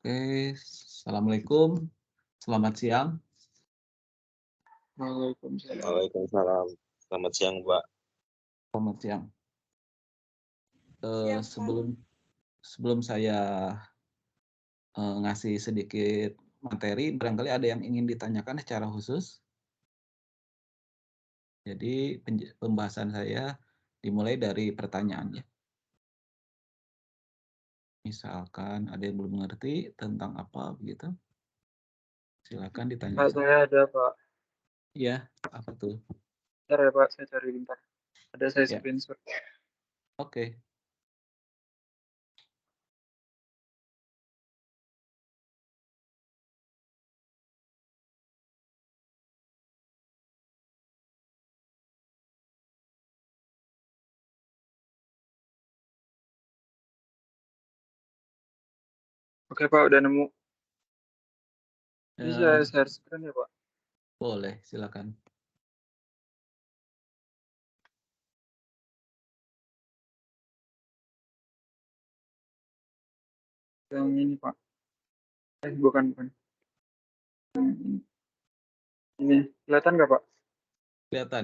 Oke, assalamualaikum, selamat siang. Waalaikumsalam. Waalaikumsalam. Selamat siang, Mbak. Selamat siang. Siang, Pak. Sebelum sebelum saya ngasih sedikit materi, barangkali ada yang ingin ditanyakan secara khusus. Jadi pembahasan saya dimulai dari pertanyaan ya. Misalkan ada yang belum mengerti tentang apa begitu, silakan Pak, ditanyakan. saya ada, Pak. Iya, apa tuh? Bentar ya, Pak, saya cari bentar. Ada saya Ya, screenshot. oke. Oke, Pak, udah nemu. Ini saya Eh, share screen ya, Pak. boleh, silakan. Yang ini, Pak. Bukan. Yang ini. Ini, kelihatan nggak, Pak? Kelihatan.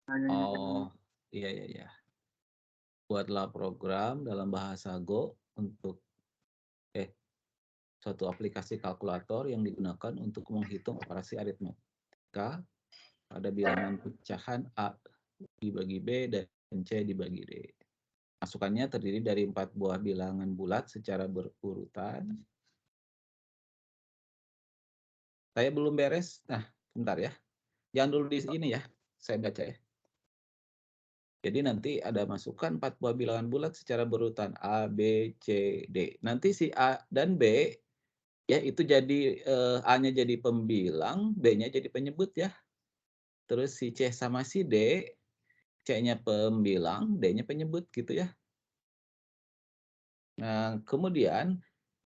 Nah, yang ini. Oh, iya iya iya. Buatlah program dalam bahasa Go untuk suatu aplikasi kalkulator yang digunakan untuk menghitung operasi aritmetika pada bilangan pecahan A dibagi B dan C dibagi D. Masukannya terdiri dari 4 buah bilangan bulat secara berurutan. Saya belum beres. Nah, bentar ya. Jangan dulu di ini ya. Saya baca ya. Jadi nanti ada masukan 4 buah bilangan bulat secara berurutan A, B, C, D. Nanti si A dan B ya itu jadi A-nya jadi pembilang, B-nya jadi penyebut ya. Terus si C sama si D, C-nya pembilang, D-nya penyebut gitu ya. Nah, kemudian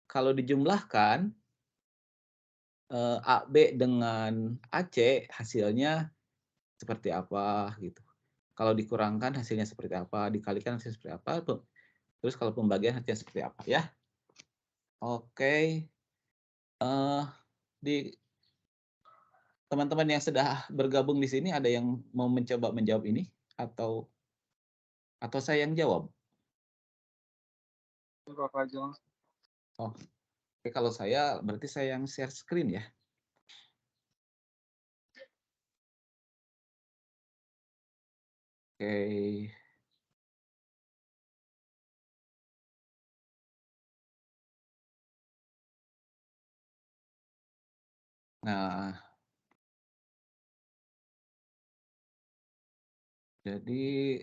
kalau dijumlahkan AB dengan AC hasilnya seperti apa gitu. Kalau dikurangkan hasilnya seperti apa, dikalikan hasilnya seperti apa, terus kalau pembagian hasilnya seperti apa ya. Oke, di teman-teman yang sudah bergabung di sini ada yang mau mencoba menjawab ini atau saya yang jawab? Ini Bapak aja langsung. Oh, oke, kalau saya berarti saya yang share screen ya. Oke. Nah, jadi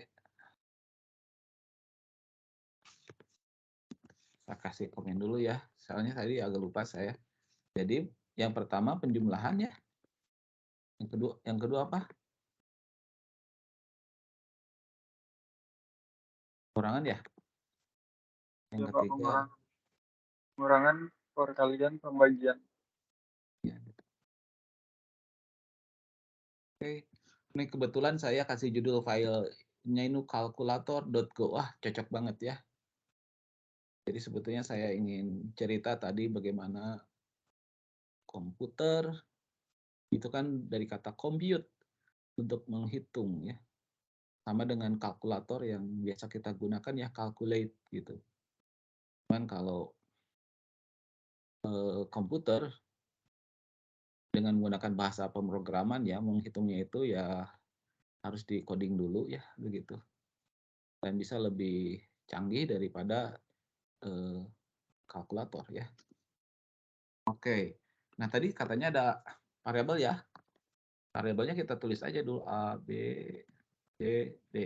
saya kasih komen dulu ya. Soalnya tadi agak lupa saya. Jadi yang pertama penjumlahan ya. Yang kedua apa? Kurangan ya. Yang Ya, Pak, ketiga pengurangan, perkalian, pembagian. ya. Oke. Ini kebetulan saya kasih judul filenya ini kalkulator.go. Wah, cocok banget ya. Jadi sebetulnya saya ingin cerita tadi bagaimana komputer itu kan dari kata compute untuk menghitung ya. Sama dengan kalkulator yang biasa kita gunakan ya calculate gitu. Cuman kalau komputer dengan menggunakan bahasa pemrograman ya menghitungnya itu ya harus di coding dulu ya begitu. Dan bisa lebih canggih daripada eh, kalkulator ya. Oke. Nah, tadi katanya ada variabel ya. Variabelnya kita tulis aja dulu A, B, C, D.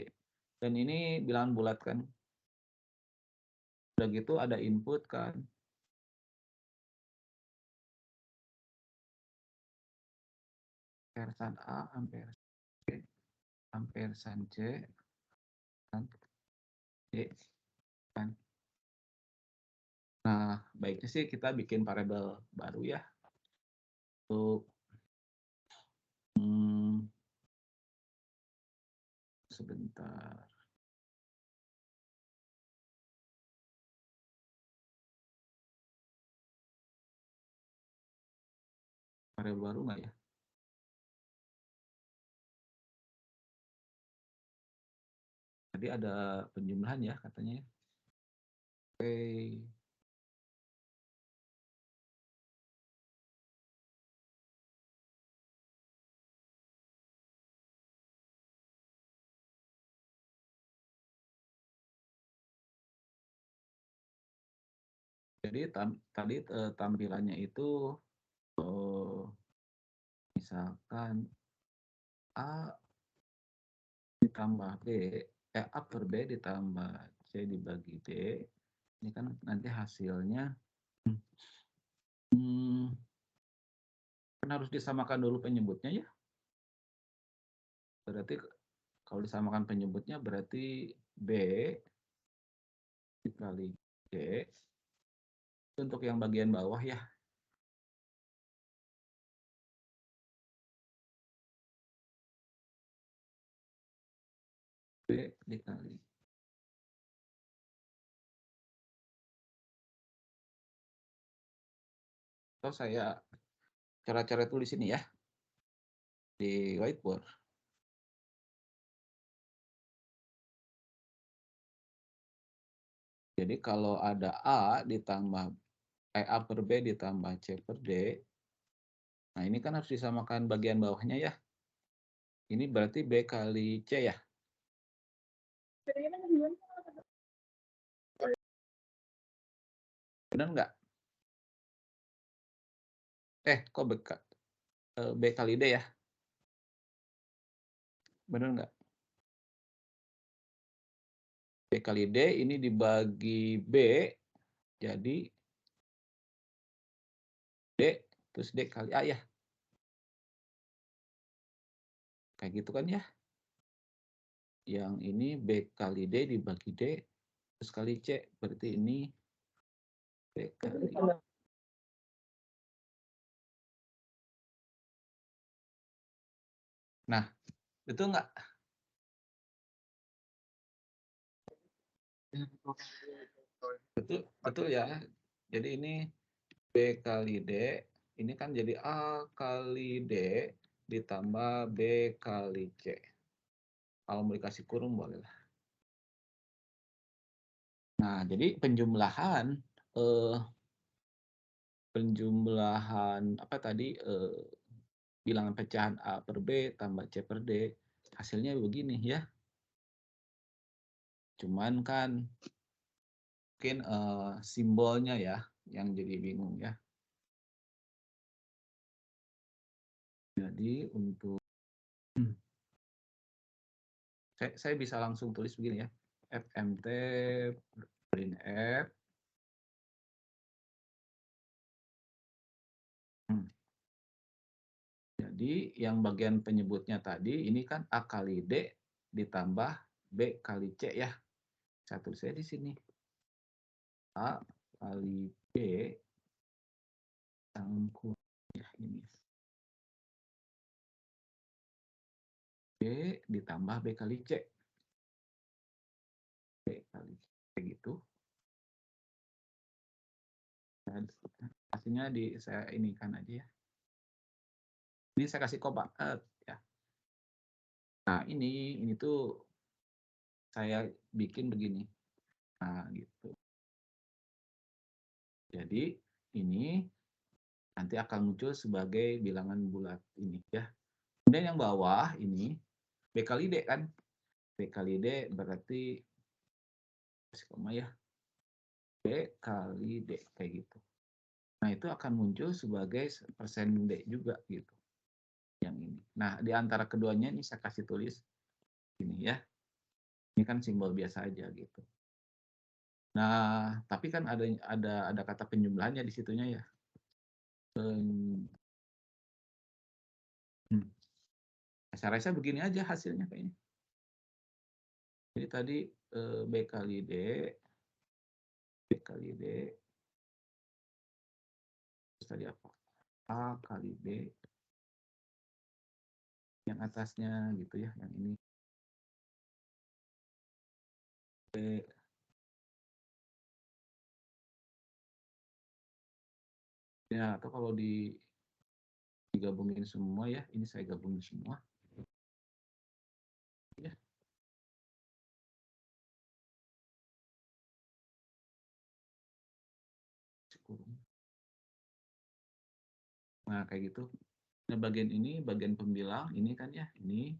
Dan ini bilangan bulat kan. Udah gitu ada input kan. Amperesan A, amperesan B, amperesan C, dan D kan. Nah, baiknya sih kita bikin variabel baru ya. Untuk sebentar. variabel baru nggak ya? Tadi ada penjumlahan ya katanya ya. Oke. Jadi tadi tampilannya itu misalkan A ditambah B, A per B ditambah C dibagi D, ini kan nanti hasilnya kan harus disamakan dulu penyebutnya ya. Berarti kalau disamakan penyebutnya berarti B dikali D untuk yang bagian bawah ya. B dikali. Atau saya cara-cara tulis ini ya di whiteboard. Jadi kalau ada A ditambah A per B ditambah C per D, nah ini kan harus disamakan bagian bawahnya ya. Ini berarti B kali C ya. Benar nggak? Kok B kali D ya? Benar nggak? B kali D ini dibagi B, jadi D, terus D kali A ya. Kayak gitu kan ya. Yang ini B kali D dibagi D, terus kali C. Berarti ini B kali A. Nah, betul nggak? Betul ya. Jadi ini B kali D, ini kan jadi A kali D ditambah B kali C. Kalau mau dikasih kurung boleh lah. Nah, jadi penjumlahan apa tadi bilangan pecahan A per B tambah C per D, hasilnya begini ya. Cuman kan mungkin simbolnya ya yang jadi bingung ya. Jadi untuk saya bisa langsung tulis begini ya. FMT printf jadi yang bagian penyebutnya tadi ini kan A kali D ditambah B kali C ya. Satu saya di sini. A kali B sangkut ya ini. B ditambah B kali C. B kali C gitu. Dan hasilnya saya ini kan aja ya. Ini saya kasih kopak ya. Nah, ini tuh saya bikin begini. Nah, gitu. Jadi ini nanti akan muncul sebagai bilangan bulat ini ya. Kemudian yang bawah ini B kali D kan. B kali D berarti koma ya. B kali D kayak gitu. Nah, itu akan muncul sebagai persen D juga gitu. Yang ini. Nah, di antara keduanya ini saya kasih tulis ini ya. Ini kan simbol biasa aja gitu. Nah, tapi kan ada kata penjumlahannya di situnya ya. Saya rasa begini aja hasilnya kayaknya. Jadi tadi B kali D, terus tadi apa? A kali B, yang atasnya gitu ya, yang ini. B, ya, atau kalau di digabungin semua ya. Ini saya gabungin semua. Ya. Nah, kayak gitu. Nah, bagian ini bagian pembilang, ini kan ya, ini.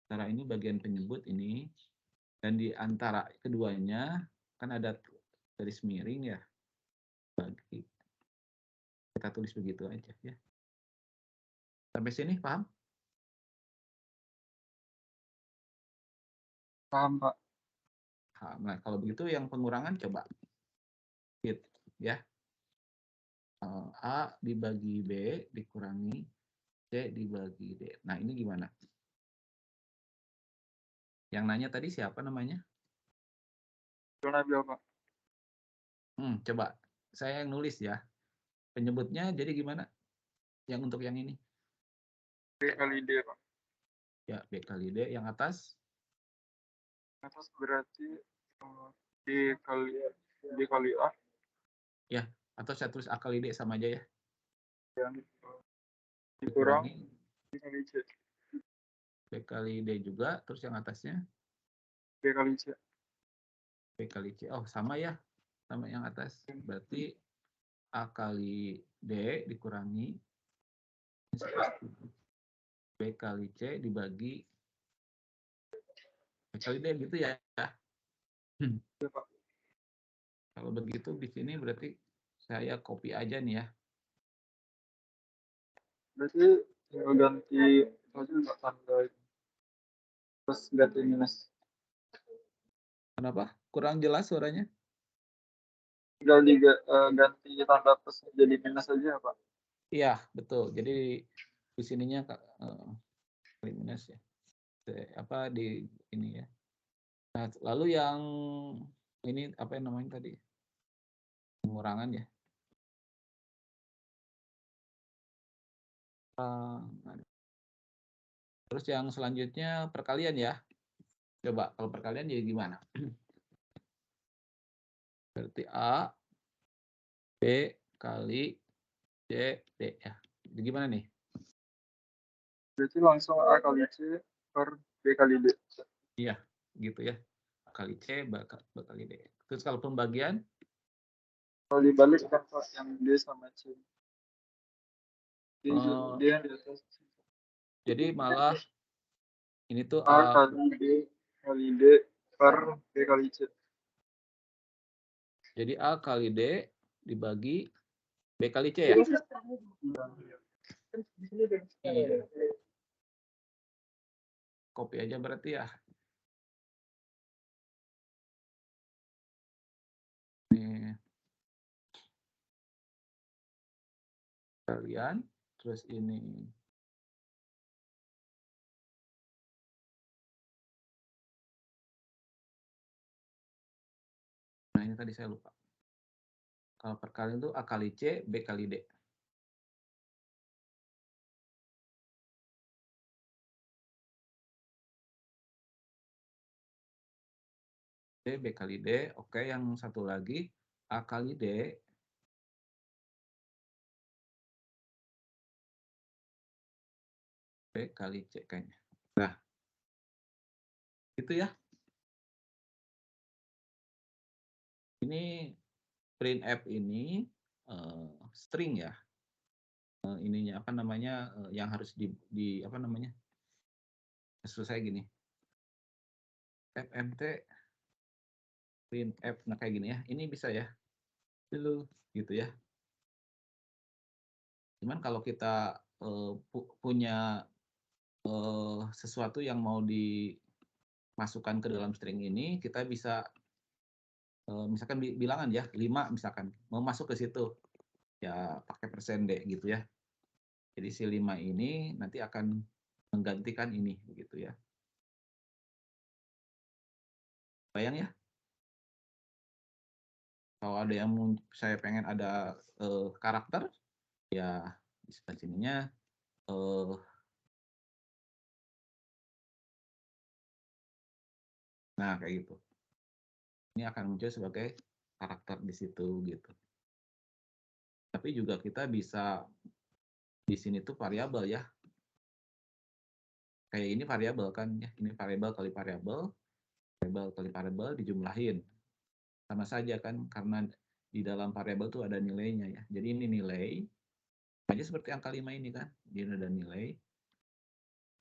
Antara ini bagian penyebut ini. Dan di antara keduanya kan ada garis miring ya. Bagi kita tulis begitu aja ya. Sampai sini paham? Paham, Pak. Nah, kalau begitu yang pengurangan coba hit ya. A dibagi B dikurangi C dibagi D. Nah, ini gimana? Yang nanya tadi siapa namanya? Nabil, Pak. Coba saya yang nulis ya. Penyebutnya jadi gimana? Yang untuk yang ini? B kali D, Pak. Ya, B kali D. Yang atas? Atas berarti D kali A. Ya, atau saya tulis A kali D sama aja ya. Yang dikurang Dikurangi B kali C. B kali D juga. Terus yang atasnya? B kali C. B kali C. Oh, sama ya. Sama yang atas. Berarti A kali D dikurangi B kali C dibagi B kali D gitu ya. Ya, Pak. Kalau begitu di sini berarti saya copy aja nih ya. Berarti tinggal ganti aja Pak, tanda itu. Terus ganti minus. Kenapa? Kurang jelas suaranya? Tinggal ganti tanda plus jadi minus aja, Pak. Iya, betul. Jadi di sininya minus ya. Apa di ini ya. Nah, lalu yang ini apa yang namanya tadi? Pengurangan ya. Terus yang selanjutnya perkalian ya. Coba kalau perkalian jadi gimana? Berarti A, B kali C, D ya. Jadi gimana nih? Berarti langsung A kali C per B kali D. Iya, gitu ya. A kali C, B kali D. Terus kalau pembagian? Kalau dibalik kan Pak, yang D sama C. D yang di atas. Jadi malah ini tuh A kali D kali D per B kali C. jadi A kali D dibagi B kali C ya? Copy aja berarti ya. Ini kalian, terus ini nah ini tadi saya lupa. Kalau perkalian itu A kali C, B kali D. D, B kali D. Oke, yang satu lagi A kali D B kali C kayaknya. Nah, itu ya. Ini printf ini string ya. Ininya apa namanya yang harus di apa namanya? Selesai gini. fmt printf nah kayak gini ya. Ini bisa ya. Dulu gitu ya. Cuman kalau kita punya sesuatu yang mau dimasukkan ke dalam string ini, kita bisa misalkan bilangan ya, 5 misalkan, mau masuk ke situ, ya pakai persen D gitu ya. Jadi si 5 ini nanti akan menggantikan ini, begitu ya. Bayang ya? Kalau ada yang saya pengen ada karakter, ya di sebelah sininya nah kayak gitu. Ini akan muncul sebagai karakter di situ gitu. Tapi juga kita bisa Di sini tuh variabel ya. Kayak ini variabel kan ya. Ini variabel kali variabel, variabel kali variabel dijumlahin. Sama saja kan karena di dalam variabel tuh ada nilainya ya. Jadi ini nilai aja seperti angka 5 ini kan. Dia ada nilai.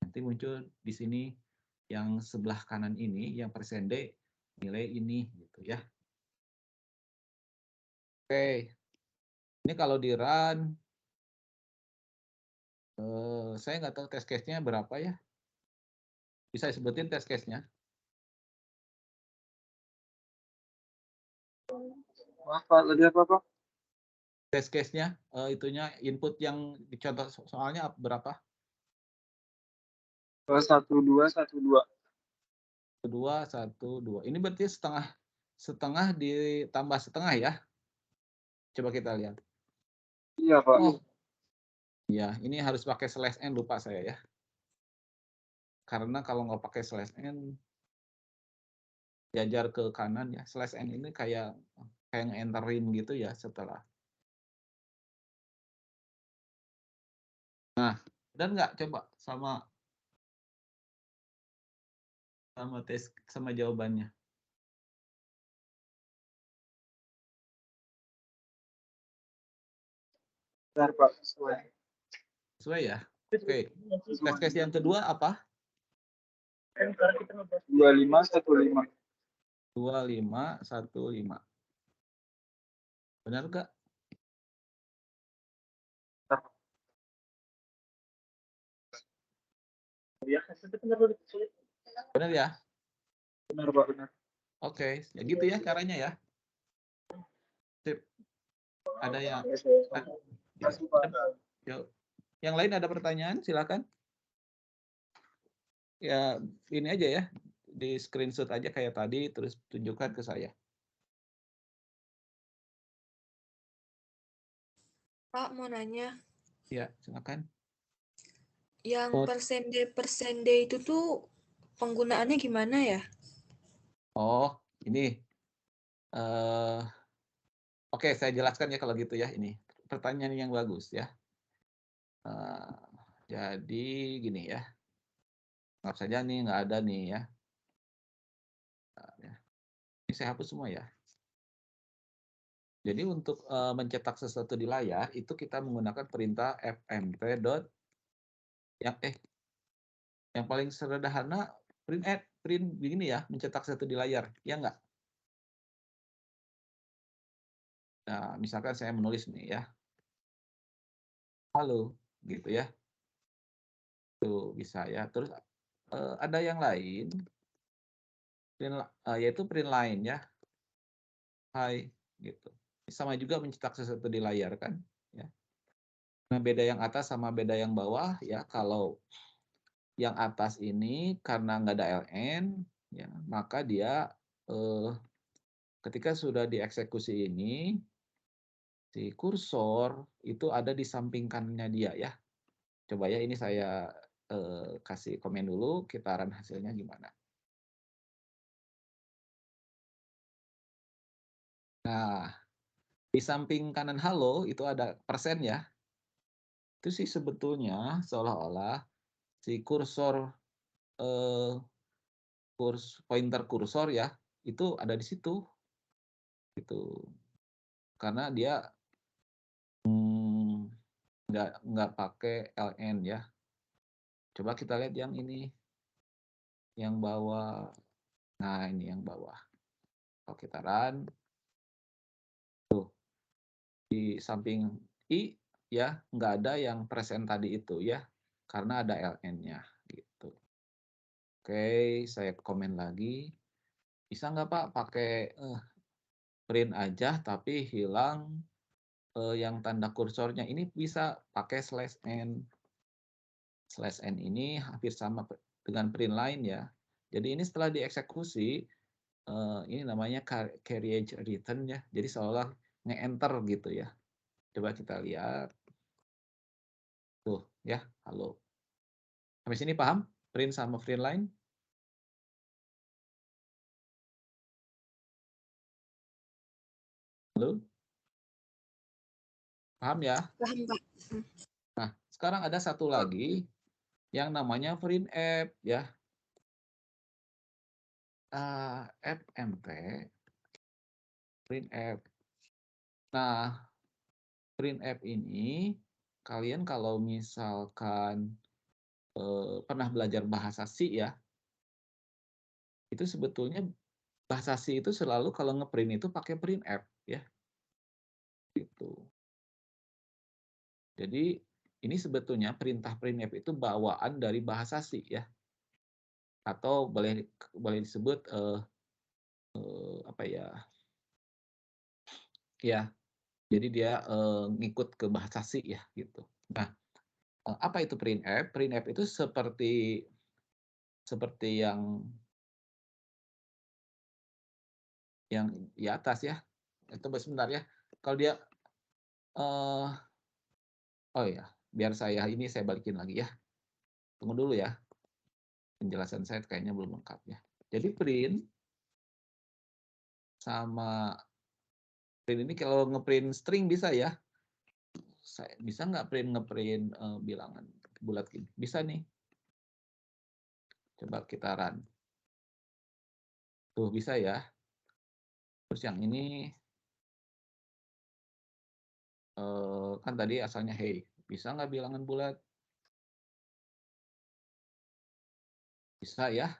Nanti muncul di sini yang sebelah kanan ini yang persen D nilai ini gitu ya. Oke. Ini kalau di run saya nggak tahu test case-nya berapa ya. Bisa sebutin test case-nya? Maaf Pak, tadi apa Pak? Test case-nya, itunya input yang dicontoh soalnya berapa? 1, 2, 1, 2. 2, 1, 2. Ini berarti setengah ditambah setengah ya? Coba kita lihat. Iya Pak. Oh, ya ini harus pakai slash n, lupa saya ya. Karena kalau nggak pakai slash n, jajar ke kanan ya. Slash n ini kayak nge-enterin gitu ya setelah. Nah, dan nggak coba sama tes sama jawabannya. Bentar Pak, sesuai. Sesuai ya? Oke. Test case yang kedua apa? 2515. 2515. Benar nggak? Benar ya? Benar Pak, benar. Oke, ya gitu ya caranya ya. Sip. Ada yang yuk. Yang lain ada pertanyaan? Silakan. Ya, ini aja ya. Di screenshot aja kayak tadi terus tunjukkan ke saya. Pak, mau nanya. Ya, silakan. Yang persen D itu tuh penggunaannya gimana ya? Oh, ini. Oke, saya jelaskan ya kalau gitu ya. Ini pertanyaan yang bagus ya. Jadi gini ya. Anggap saja nih nggak ada nih ya. Ini saya hapus semua ya. Jadi untuk mencetak sesuatu di layar itu kita menggunakan perintah fmt yang paling sederhana print begini ya, mencetak sesuatu di layar, ya enggak? Nah, misalkan saya menulis nih ya. Halo, gitu ya. Tuh bisa ya. Terus ada yang lain yaitu print line ya. Hai gitu. Sama juga mencetak sesuatu di layar kan, ya. Nah, beda yang atas sama beda yang bawah ya. Kalau yang atas ini karena nggak ada ln, ya, maka dia ketika sudah dieksekusi ini, si kursor itu ada di samping kanannya dia ya. Coba ya ini saya kasih komen dulu, kita run hasilnya gimana. Nah, di samping kanan halo itu ada persen ya. Itu sih sebetulnya seolah-olah si kursor pointer kursor ya itu ada di situ gitu karena dia nggak pakai ln ya. Coba kita lihat yang ini yang bawah. Nah ini yang bawah kalau kita run tuh di samping i ya nggak ada yang persen tadi itu ya karena ada ln-nya gitu. Oke, saya komen lagi. Bisa nggak Pak pakai print aja tapi hilang yang tanda kursornya? Ini bisa pakai slash n. Slash n ini hampir sama dengan print line ya. Jadi ini setelah dieksekusi, ini namanya carriage return ya. Jadi seolah nge-enter gitu ya. Coba kita lihat. Tuh ya, halo. Sampai sini paham? Print sama print line? Halo? Paham ya? Paham, Pak. Nah, sekarang ada satu lagi yang namanya printf ya. FMP printf. Nah, printf ini kalian kalau misalkan pernah belajar bahasa C ya, itu sebetulnya bahasa C itu selalu kalau ngeprint itu pakai printf ya. Gitu. Jadi ini sebetulnya perintah printf itu bawaan dari bahasa C ya. Atau boleh disebut apa ya? Ya, jadi dia ngikut ke bahasa C ya gitu. Nah, apa itu printf? Printf itu seperti yang di atas ya. Itu sebentar ya. Kalau dia oh ya, biar saya balikin lagi ya. Tunggu dulu ya. Penjelasan saya kayaknya belum lengkap ya. Jadi print sama print ini kalau ngeprint string bisa ya. Bisa nggak ngeprint bilangan bulat gini? Bisa nih. Coba kita run. Tuh bisa ya. Terus yang ini kan tadi asalnya hey. Bisa nggak bilangan bulat? Bisa ya.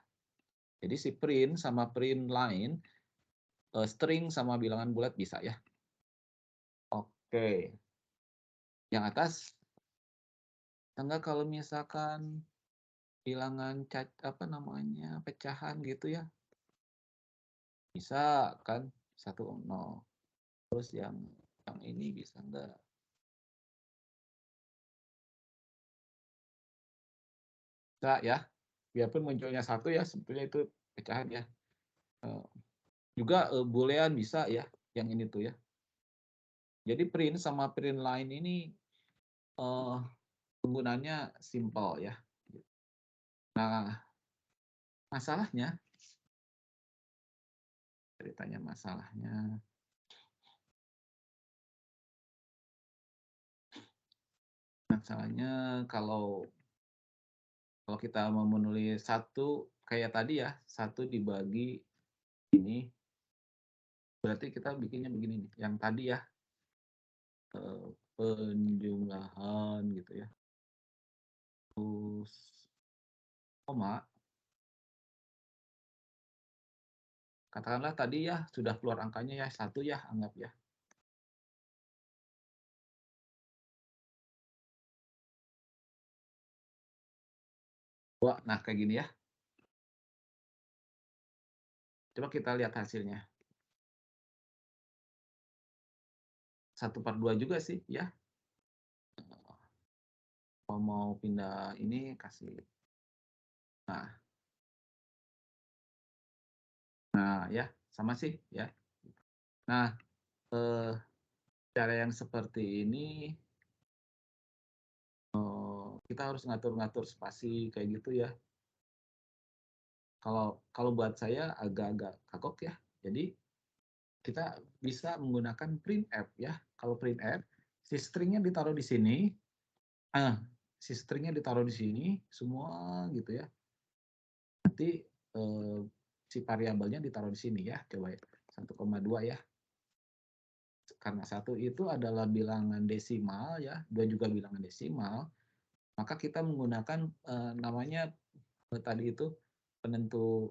Jadi si print sama print line, string sama bilangan bulat bisa ya. Oke. Yang atas, enggak kalau misalkan bilangan pecahan gitu ya. Bisa kan 1,0. Terus yang ini bisa enggak? Bisa ya. Biarpun munculnya 1 ya, sebetulnya itu pecahan ya. Juga boolean bisa ya, yang ini tuh ya. Jadi print sama print line ini penggunaannya simple ya. Nah, masalahnya ceritanya masalahnya kalau kita mau menulis satu kayak tadi ya, 1 dibagi ini, berarti kita bikinnya begini nih, yang tadi ya, penjumlahan gitu ya, terus koma, katakanlah tadi ya sudah keluar angkanya ya 1 ya, anggap ya. Nah kayak gini ya. Coba kita lihat hasilnya. 1/2 juga sih ya. Kalau mau pindah ini kasih. Nah ya, sama sih ya. Nah, cara yang seperti ini kita harus ngatur-ngatur spasi kayak gitu ya. Kalau buat saya agak-agak kagok ya. Jadi kita bisa menggunakan printf ya. Kalau printf, si stringnya ditaruh di sini, si stringnya ditaruh di sini semua gitu ya. Nanti si variabelnya ditaruh di sini ya. Coba ya, 1,2 ya. Karena 1 itu adalah bilangan desimal ya, 2 juga bilangan desimal, maka kita menggunakan namanya tadi itu penentu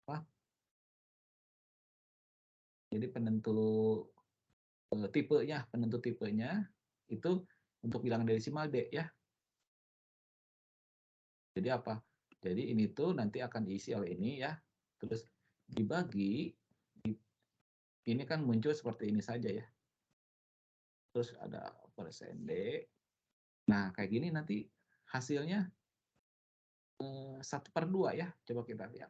apa? Jadi penentu tipenya itu untuk bilangan desimal D ya. Jadi apa? Jadi ini tuh nanti akan diisi oleh ini ya. Terus dibagi, ini kan muncul seperti ini saja ya. Terus ada persen D. Nah kayak gini nanti hasilnya 1/2 ya. Coba kita lihat.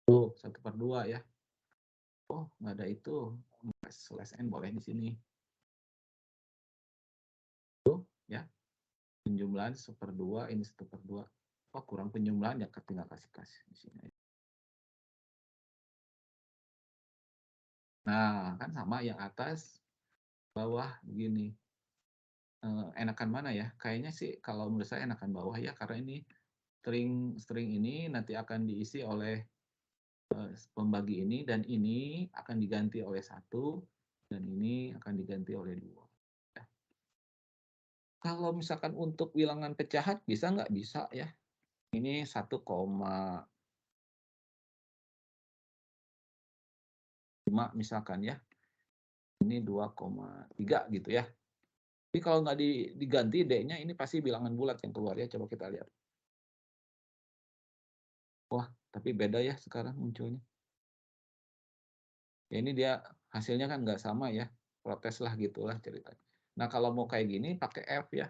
Tuh 1/2 ya. Oh nggak ada itu. Slash n boleh di sini. Tuh ya. Penjumlahan 1/2, ini 1/2. Oh kurang penjumlahan ya, tinggal kasih di sini. Nah kan sama yang atas bawah begini. enakan mana ya? Kayaknya sih kalau menurut saya enakan bawah ya, karena ini string ini nanti akan diisi oleh pembagi ini, dan ini akan diganti oleh 1, dan ini akan diganti oleh 2. Ya. Kalau misalkan untuk bilangan pecahan bisa nggak? Bisa ya. Ini 1,5 misalkan ya. Ini 2,3 gitu ya. Tapi kalau nggak diganti D-nya, ini pasti bilangan bulat yang keluar ya. Coba kita lihat. Wah, tapi beda ya sekarang munculnya. Ya ini dia hasilnya kan nggak sama ya. Protes lah gitulah ceritanya. Nah kalau mau kayak gini pakai F ya.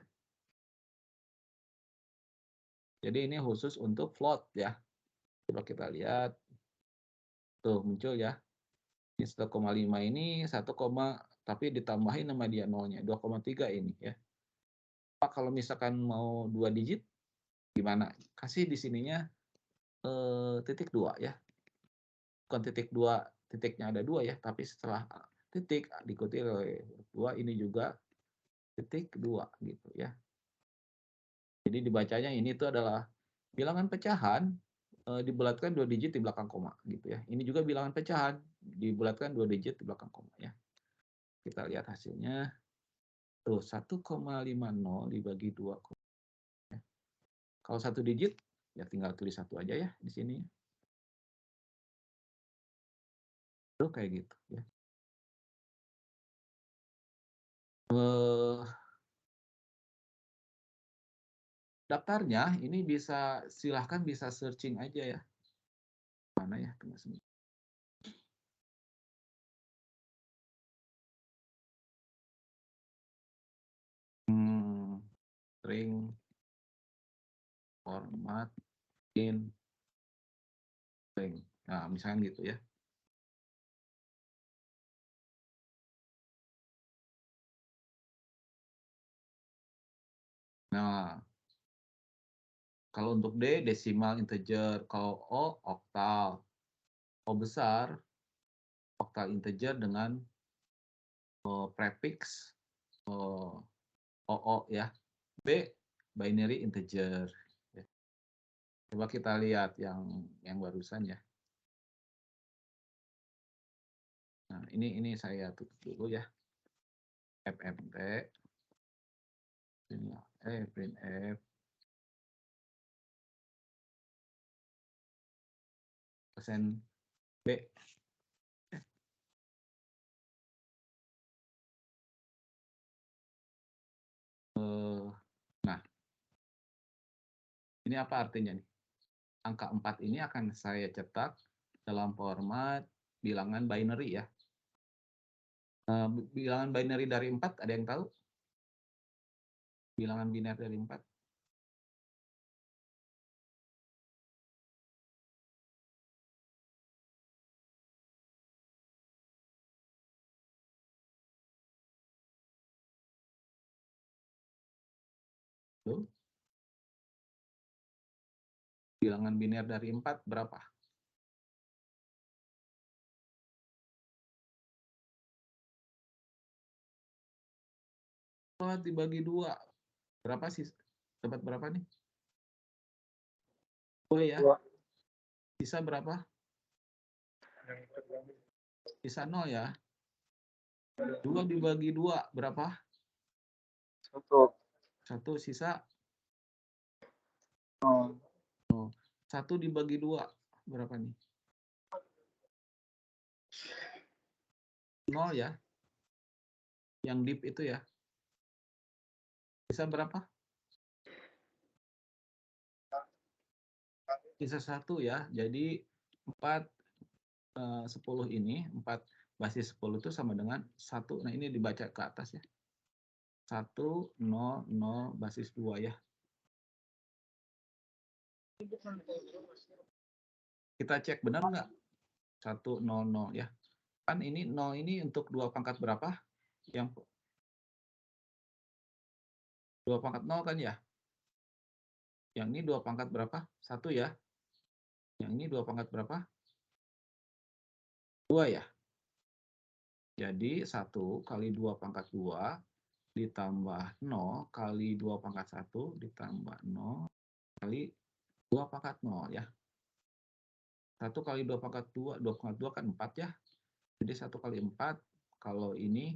Jadi ini khusus untuk float ya. Coba kita lihat. Tuh muncul ya. Ini 1,5 ini 1, tapi ditambahin nama dia nolnya 2,3 ini ya. Kalau misalkan mau 2 digit gimana? Kasih di sininya titik 2 ya. Bukan titik 2, titiknya ada 2 ya, tapi setelah titik diikuti oleh 2, ini juga titik 2 gitu ya. Jadi dibacanya ini tuh adalah bilangan pecahan dibulatkan 2 digit di belakang koma gitu ya. Ini juga bilangan pecahan dibulatkan 2 digit di belakang koma ya. Kita lihat hasilnya. Tuh 1,50 dibagi 2. Ya. Kalau 1 digit ya tinggal tulis 1 aja ya di sini. Tuh kayak gitu ya. Daftarnya ini bisa silahkan bisa searching aja ya. Mana ya? Tunggu sebentar. String format in string. Nah, misalnya gitu ya. Nah, kalau untuk D desimal integer, kalau O oktal. O besar oktal integer dengan prefix OO ya. B binary integer. Coba kita lihat yang barusan ya. Nah, ini saya tutup dulu ya. FMT printf persen B. Nah, ini apa artinya nih? Angka 4 ini akan saya cetak dalam format bilangan binary ya. Bilangan binary dari 4 ada yang tahu? Bilangan biner dari 4? Tuh. Bilangan biner dari 4 berapa? Oh, dibagi 2. Berapa sih? Dapat berapa nih? Oh ya. Sisa berapa? Sisa 0 ya. 2 dibagi 2 berapa? 1 sisa? 0. 1 dibagi 2 berapa nih? 0 ya. Yang deep itu ya. Sisa berapa? Sisa 1 ya. Jadi 4 10 ini 4 basis 10 itu sama dengan 1. Nah, ini dibaca ke atas ya. 1 0 0 basis 2 ya. Kita cek benar nggak? 1 0 0 ya. Kan ini 0 ini untuk 2 pangkat berapa? Yang 2 pangkat 0 kan ya? Yang ini 2 pangkat berapa? 1 ya. Yang ini 2 pangkat berapa? 2 ya. Jadi 1 kali 2 pangkat 2 ditambah 0 kali 2 pangkat 1 ditambah 0 kali 2 pangkat 0 ya. 1 kali 2 pangkat 2, 2 pangkat 2 kan 4 ya. Jadi 1 kali 4, kalau ini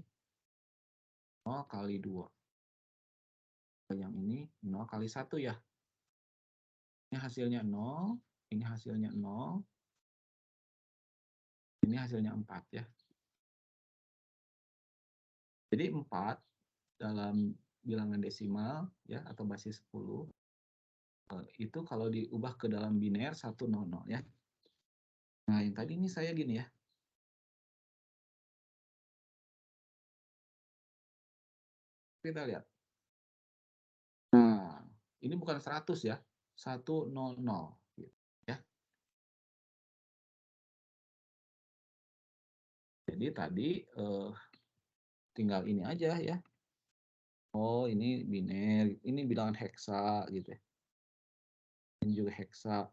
0 kali 2. Yang ini 0 kali 1 ya. Ini hasilnya 0, ini hasilnya 0, ini hasilnya 4 ya. Jadi 4 dalam bilangan desimal ya atau basis 10 itu kalau diubah ke dalam biner 100 ya. Nah, yang tadi ini saya gini ya. Kita lihat. Nah, ini bukan 100 ya. 100 gitu ya. Jadi tadi tinggal ini aja ya. Oh, ini biner, ini bilangan heksa gitu ya. Ini juga heksa.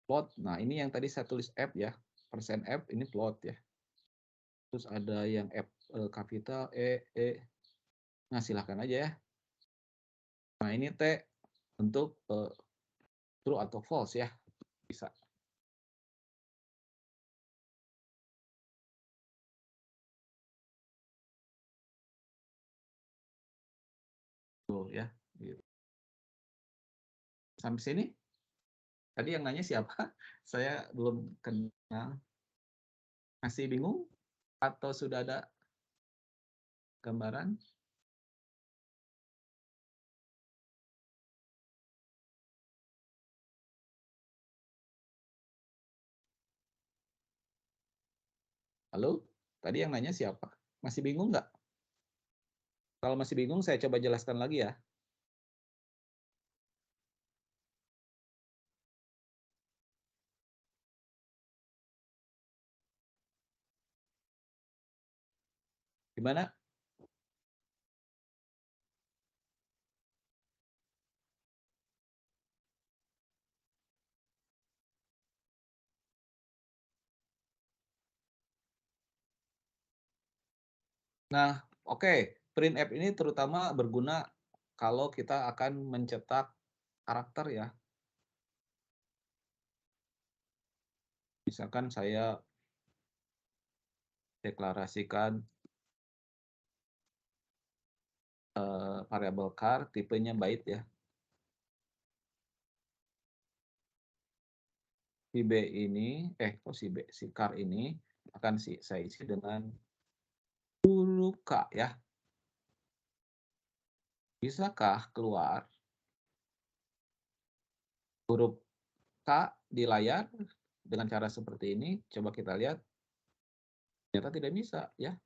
Plot. Nah, ini yang tadi saya tulis F ya. Persen F ini plot ya. Terus ada yang F kapital E. Nah, silahkan aja ya. Nah, ini T untuk true atau false ya. Bisa. Tuh ya. Gitu. Sampai sini? Tadi yang nanya siapa? Saya belum kenal. Masih bingung? Atau sudah ada gambaran? Halo? Tadi yang nanya siapa? Masih bingung nggak? Kalau masih bingung, saya coba jelaskan lagi ya. Gimana? Nah, oke. Printf ini terutama berguna kalau kita akan mencetak karakter ya. Misalkan saya deklarasikan variabel char tipenya byte ya. Si B ini, si char ini akan saya isi dengan huruf K ya. Bisakah keluar huruf K di layar dengan cara seperti ini? Coba kita lihat. Ternyata tidak bisa ya.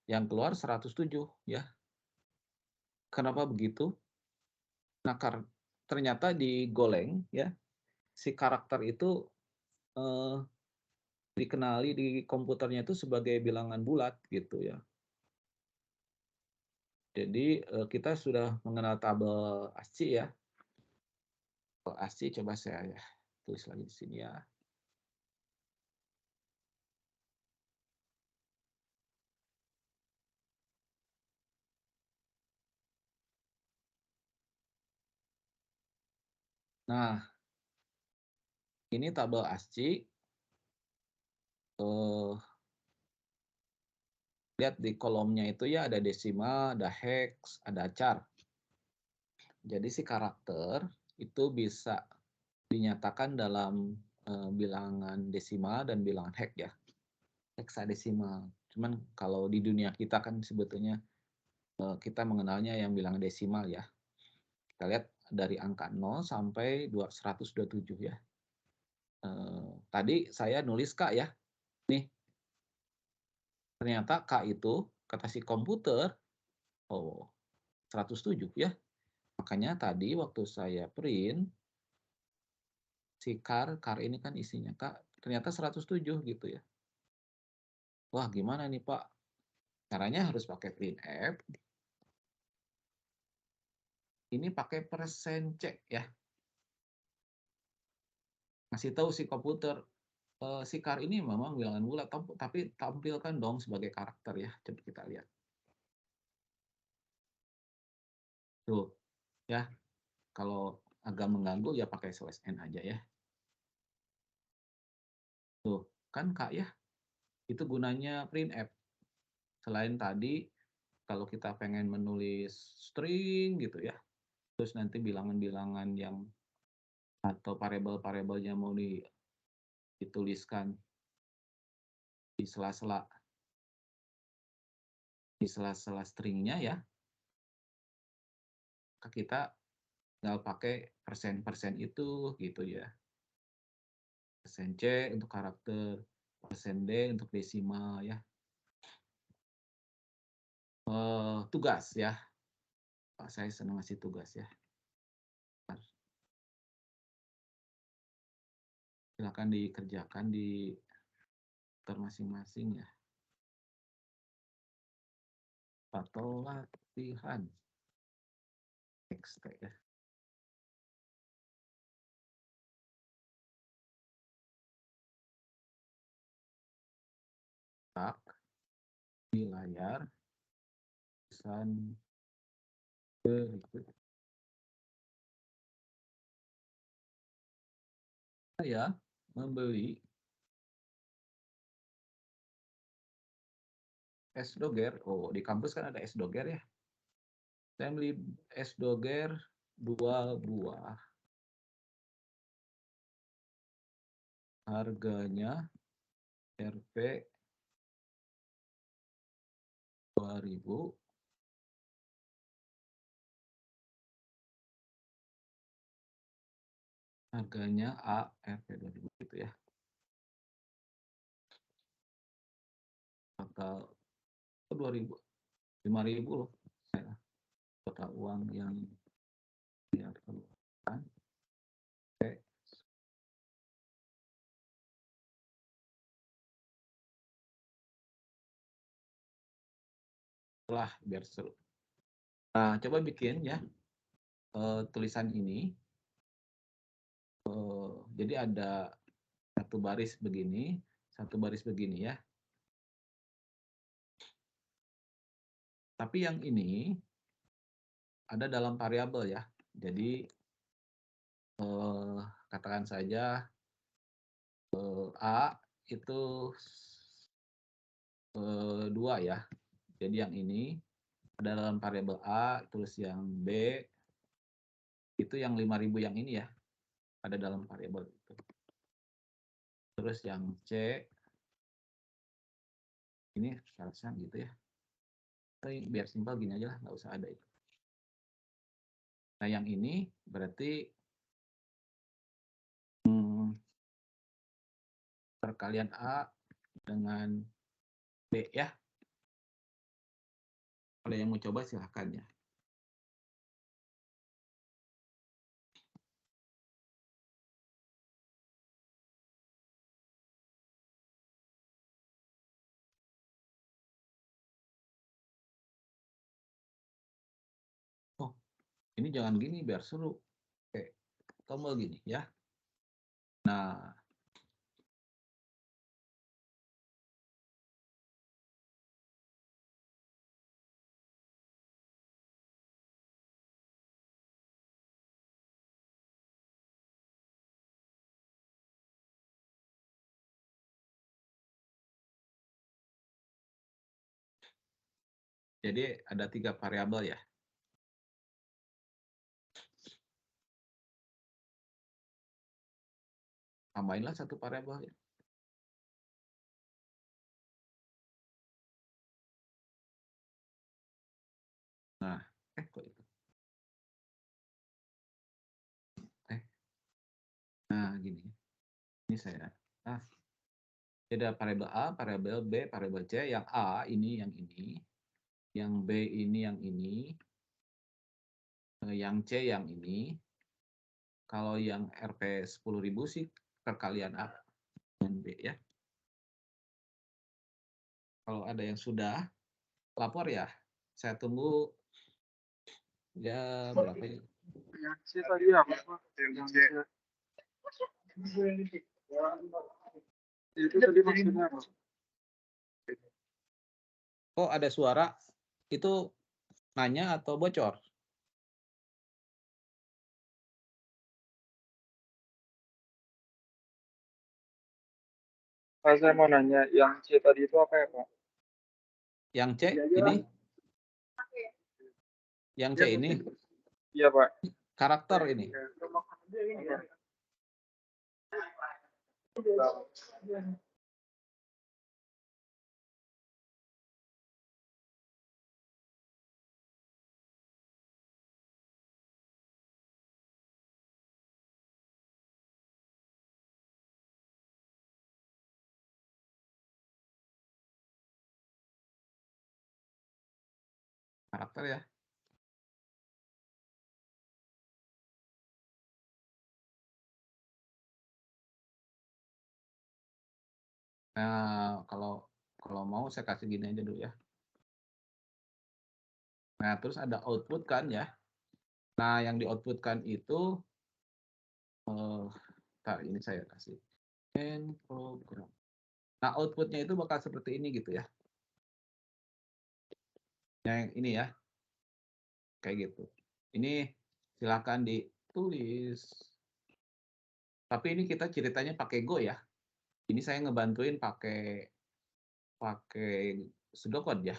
Yang keluar 107 ya. Kenapa begitu? Nah, ternyata di Golang ya, si karakter itu dikenali di komputernya itu sebagai bilangan bulat gitu ya. Jadi kita sudah mengenal tabel ASCII ya. Tabel ASCII coba saya tulis lagi di sini ya. Nah, ini tabel ASCII. Lihat di kolomnya itu ya ada desimal, ada hex, ada char. Jadi si karakter itu bisa dinyatakan dalam bilangan desimal dan bilangan hex ya. Heksadesimal. Cuman kalau di dunia kita kan sebetulnya kita mengenalnya yang bilangan desimal ya. Kita lihat dari angka 0 sampai 127 ya. Tadi saya nulis K ya. Nih. Ternyata K itu kata si komputer 107 ya. Makanya tadi waktu saya print si char ini kan isinya K ternyata 107 gitu ya. Wah, gimana nih, Pak? Caranya harus pakai printf. Ini pakai persen cek ya. Ngasih tahu si komputer si char ini memang bilangan bulat, tapi tampilkan dong sebagai karakter ya. Coba kita lihat. Tuh, ya. Kalau agak mengganggu ya pakai SOSN aja ya. Tuh, kan Kak ya, itu gunanya printf. Selain tadi, kalau kita pengen menulis string gitu ya, terus nanti bilangan-bilangan yang atau variabel-variabelnya mau dituliskan di sela-sela stringnya ya, kita tinggal pakai persen itu gitu ya. Persen C untuk karakter, persen D untuk desimal ya. Tugas ya. Pak, saya senang ngasih tugas ya. Silakan dikerjakan di masing-masing ya. Atau latihan. Next ya. Tak di layar pesan berikut. Saya membeli es doger. Oh, di kampus kan ada es doger ya. Saya beli es doger 2 buah. Harganya Rp 2.000. Harganya A Rp 2.000 gitu ya. Total 2.000. 5.000 loh. Saya total uang yang dia keluarkan. Oke. Lah biar seru. Nah, coba bikin ya tulisan ini. Jadi ada satu baris begini, satu baris begini ya. Tapi yang ini ada dalam variabel ya. Jadi katakan saja A itu 2 ya. Jadi yang ini ada dalam variabel A, terus yang B itu yang 5.000 yang ini ya. Ada dalam variabel itu. Terus yang C ini harusnya gitu ya. Tapi biar simpel gini aja lah, nggak usah ada itu. Nah yang ini berarti perkalian A dengan B ya. Kalau yang mau coba silahkan ya. Oh, ini jangan gini biar seru. Oke, tombol gini ya. Nah, jadi ada 3 variabel ya. Tambahinlah 1 variabel ya. Nah, kok itu? Nah, gini. Ini saya. Nah, ada variabel A, variabel B, variabel C. Yang A ini, yang ini. Yang B ini, yang ini. Yang C, yang ini. Kalau yang Rp 10.000 sih perkalian A dan B ya. Kalau ada yang sudah lapor ya, saya tunggu ya berapa ya? Yang C tadi apa Pak? Yang C. Itu tadi maksudnya apa? Oh, ada suara itu nanya atau bocor? Pak, saya mau nanya, yang C tadi itu apa ya, Pak? Yang C ini? Yang C ini? Iya, Pak. Karakter ini? Karakter ya? Nah, kalau mau saya kasih gini aja dulu ya. Nah, terus ada output kan ya. Nah, yang di outputkan itu ini saya kasih end program. Nah, outputnya itu bakal seperti ini gitu ya. Yang ini ya. Kayak gitu. Ini silakan ditulis. Tapi ini kita ceritanya pakai Go ya. Ini saya ngebantuin pakai pseudocode ya.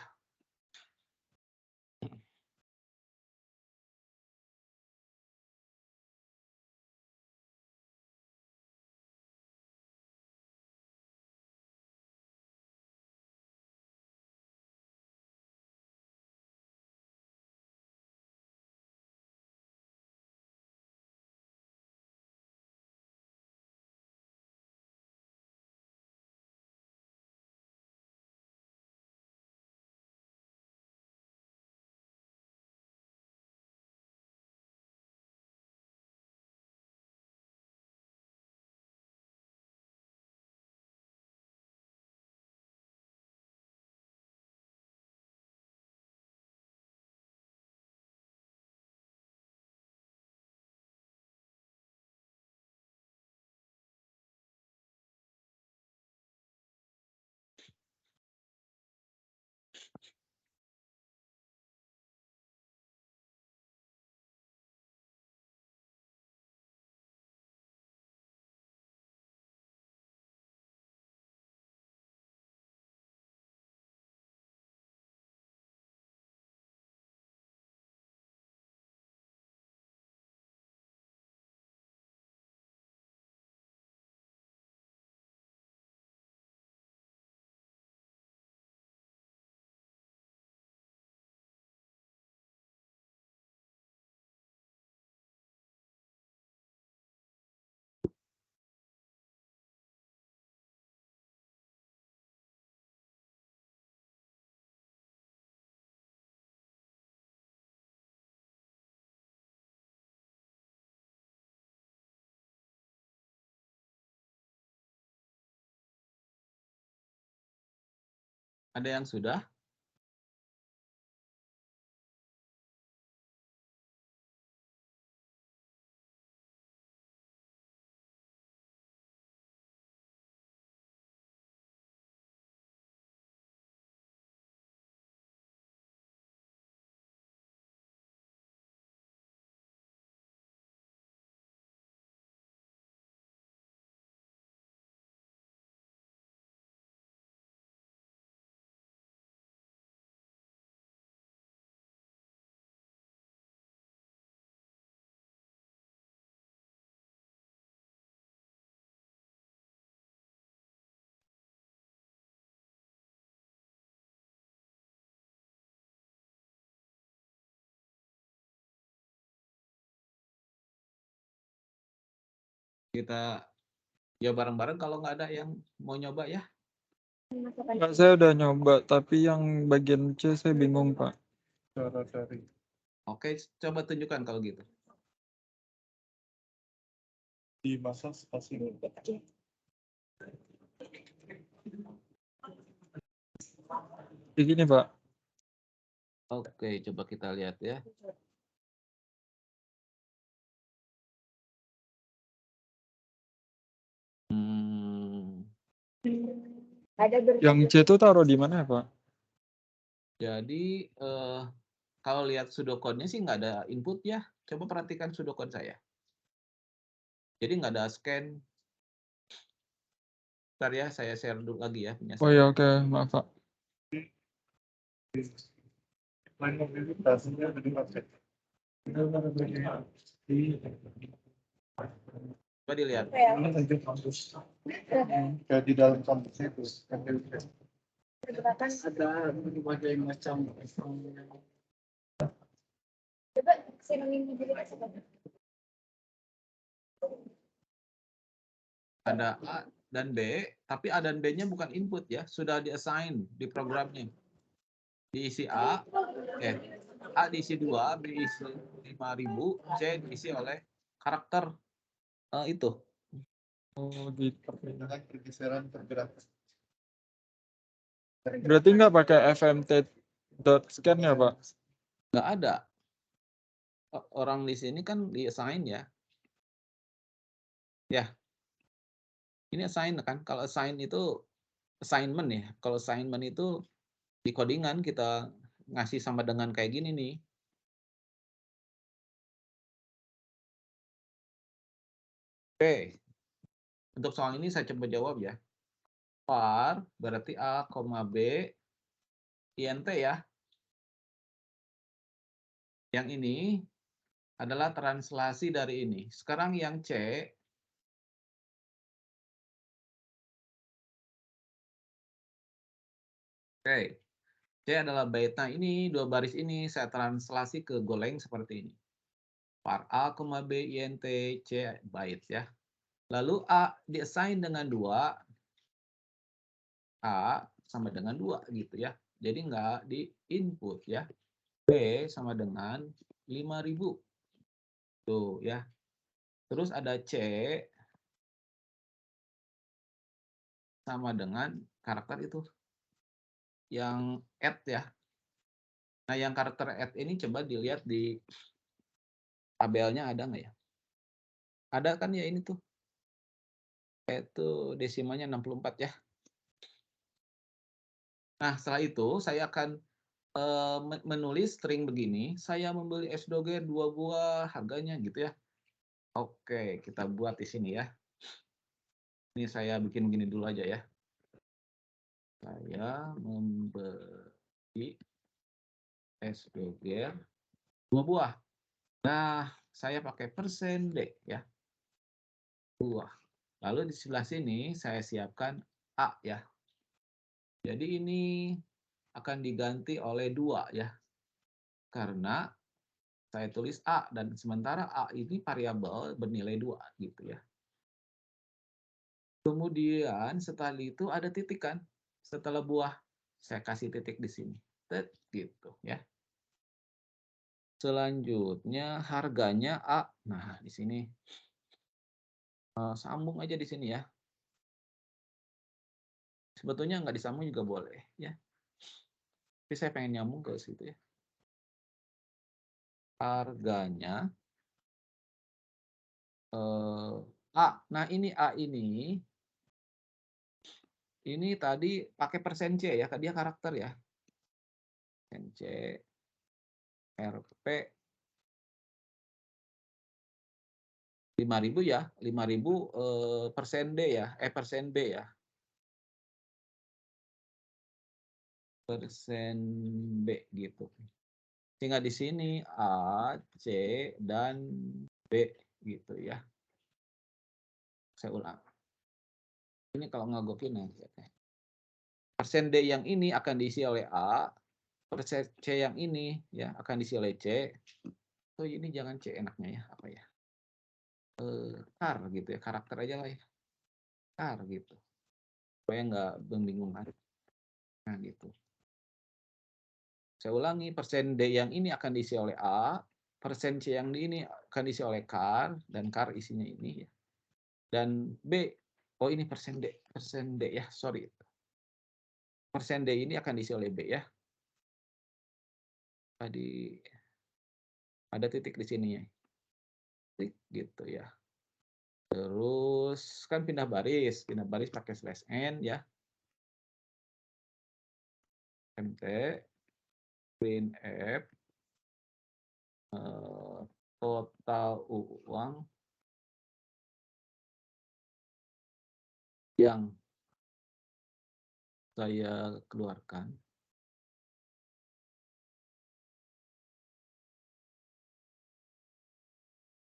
Ada yang sudah? Kita ya bareng-bareng kalau nggak ada yang mau nyoba ya. Pak, saya udah nyoba, tapi yang bagian C saya bingung, Pak. Cara cari. Oke, coba tunjukkan kalau gitu. Di masa spasi. Begini, Pak. Oke, coba kita lihat ya. Yang C itu taruh di mana, Pak? Jadi kalau lihat pseudocode-nya sih nggak ada input ya. Coba perhatikan pseudocode saya. Jadi nggak ada scan. Bentar ya, saya share dulu lagi ya punya Oh saya. ya, oke, maaf Pak. Coba dilihat. Kayak di dalam kampusnya itu ada berbagai macam. Coba sinonim mobilitas apa? Ada A dan B, tapi A dan B-nya bukan input ya, sudah di-assign di programnya. Diisi A, A diisi 2, B diisi 5.000, C diisi oleh karakter itu. Oh gitu. Pergeseran pergerakan. Berarti nggak pakai fmt.scan ya Pak? Nggak ada. Orang di sini kan di-assign ya. Ya. Ini assign kan. Kalau assign itu assignment ya. Kalau assignment itu di codingan kita ngasih sama dengan kayak gini nih. Oke. Untuk soal ini saya coba jawab ya. Var berarti A, B, int ya. Yang ini adalah translasi dari ini. Sekarang yang C, oke. C adalah byte. Nah ini dua baris ini saya translasi ke Golang seperti ini. Var A, B, int, C byte ya. Lalu A diassign dengan 2, A sama dengan 2 gitu ya. Jadi nggak di input ya. B sama dengan 5.000. Tuh ya. Terus ada C sama dengan karakter itu. Yang add ya. Nah yang karakter add ini coba dilihat di tabelnya ada nggak ya? Ada kan ya ini tuh. Itu desimalnya 64 ya. Nah setelah itu saya akan menulis string begini. Saya membeli es doger 2 buah harganya gitu ya. Oke, kita buat di sini ya. Ini saya bikin begini dulu aja ya. Saya membeli es doger 2 buah. Nah, saya pakai %D ya. Buah. Lalu di sebelah sini saya siapkan A ya. Jadi ini akan diganti oleh 2 ya. Karena saya tulis A dan sementara A ini variabel bernilai 2 gitu ya. Kemudian setelah itu ada titik kan. Setelah buah saya kasih titik di sini. Gitu ya. Selanjutnya harganya A. Nah, di sini sambung aja di sini ya. Sebetulnya nggak disambung juga boleh ya. Tapi saya pengen nyambung ke situ ya. Harganya A. Nah, ini A ini tadi pakai %C ya, dia karakter ya. %C RP 5.000 ya, 5.000 %D ya, %B ya. %B gitu. Sehingga di sini A, C, dan B gitu ya. Saya ulang. Ini kalau ngagokin nanti. %D yang ini akan diisi oleh A, %C yang ini ya akan diisi oleh C. Oh ini jangan C enaknya ya, apa ya? Char gitu ya, karakter aja lah ya. Char gitu. Supaya nggak membingungkan. Nah gitu. Saya ulangi, %D yang ini akan diisi oleh A, %C yang ini akan diisi oleh char, dan char isinya ini ya. Dan B, oh ini %D ya, sorry. %D ini akan diisi oleh B ya. Tadi ada titik di sini ya. Titik gitu ya. Terus kan pindah baris pakai /n ya. mt printf total uang yang Saya keluarkan.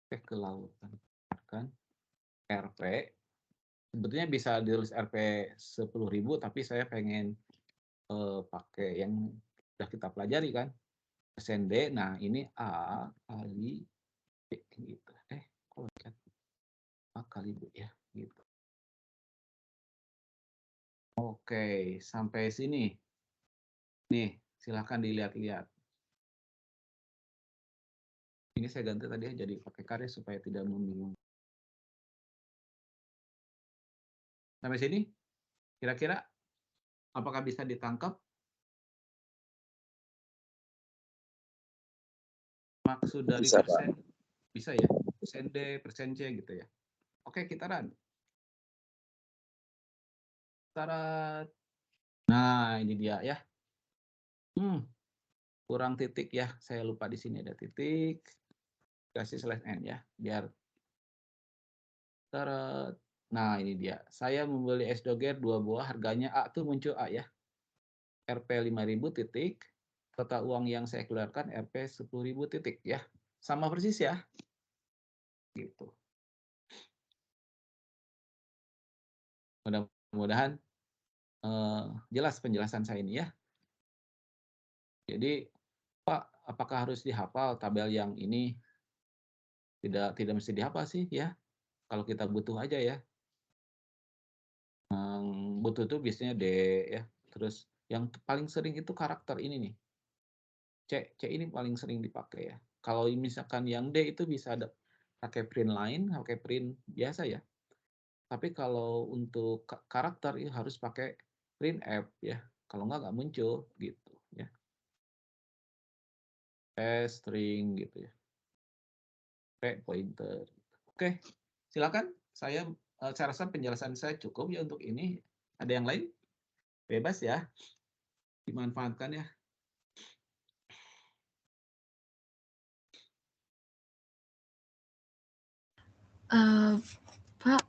Oke, kelautan. Keluarkan. RP. Sebetulnya bisa ditulis RP 10.000, tapi saya pengen pakai yang sudah kita pelajari kan. Persen D. Nah, ini A kali B gitu. Kok kan A kali B ya, gitu. Oke, sampai sini. Nih, silahkan dilihat-lihat. Ini saya ganti tadi jadi pakai garis supaya tidak membingungkan. Sampai sini, kira-kira apakah bisa ditangkap? Maksud dari Bisa, persen, bisa ya? Persen D, persen C gitu ya. Oke, kita run. Tarat. Nah, ini dia ya. Kurang titik ya. Saya lupa di sini ada titik. Kasih slash n ya, biar tarat. Nah, ini dia. Saya membeli es doger 2 buah, harganya A tuh muncul A ya. Rp 5.000 titik. Total uang yang saya keluarkan Rp 10.000 titik ya. Sama persis ya. Gitu. Mudah-mudahan jelas penjelasan saya ini ya. Jadi, Pak, apakah harus dihafal tabel yang ini? Tidak mesti dihafal sih ya. Kalau kita butuh aja ya. Butuh tuh biasanya D ya. Terus yang paling sering itu karakter ini nih. C ini paling sering dipakai ya. Kalau misalkan yang D itu bisa ada pakai print line, pakai print biasa ya. Tapi kalau untuk karakter itu harus pakai print F ya. Kalau nggak muncul gitu ya. String gitu ya. Pointer. Oke, silakan. Saya rasa penjelasan saya cukup ya untuk ini. Ada yang lain? Bebas ya. Dimanfaatkan ya. Pak.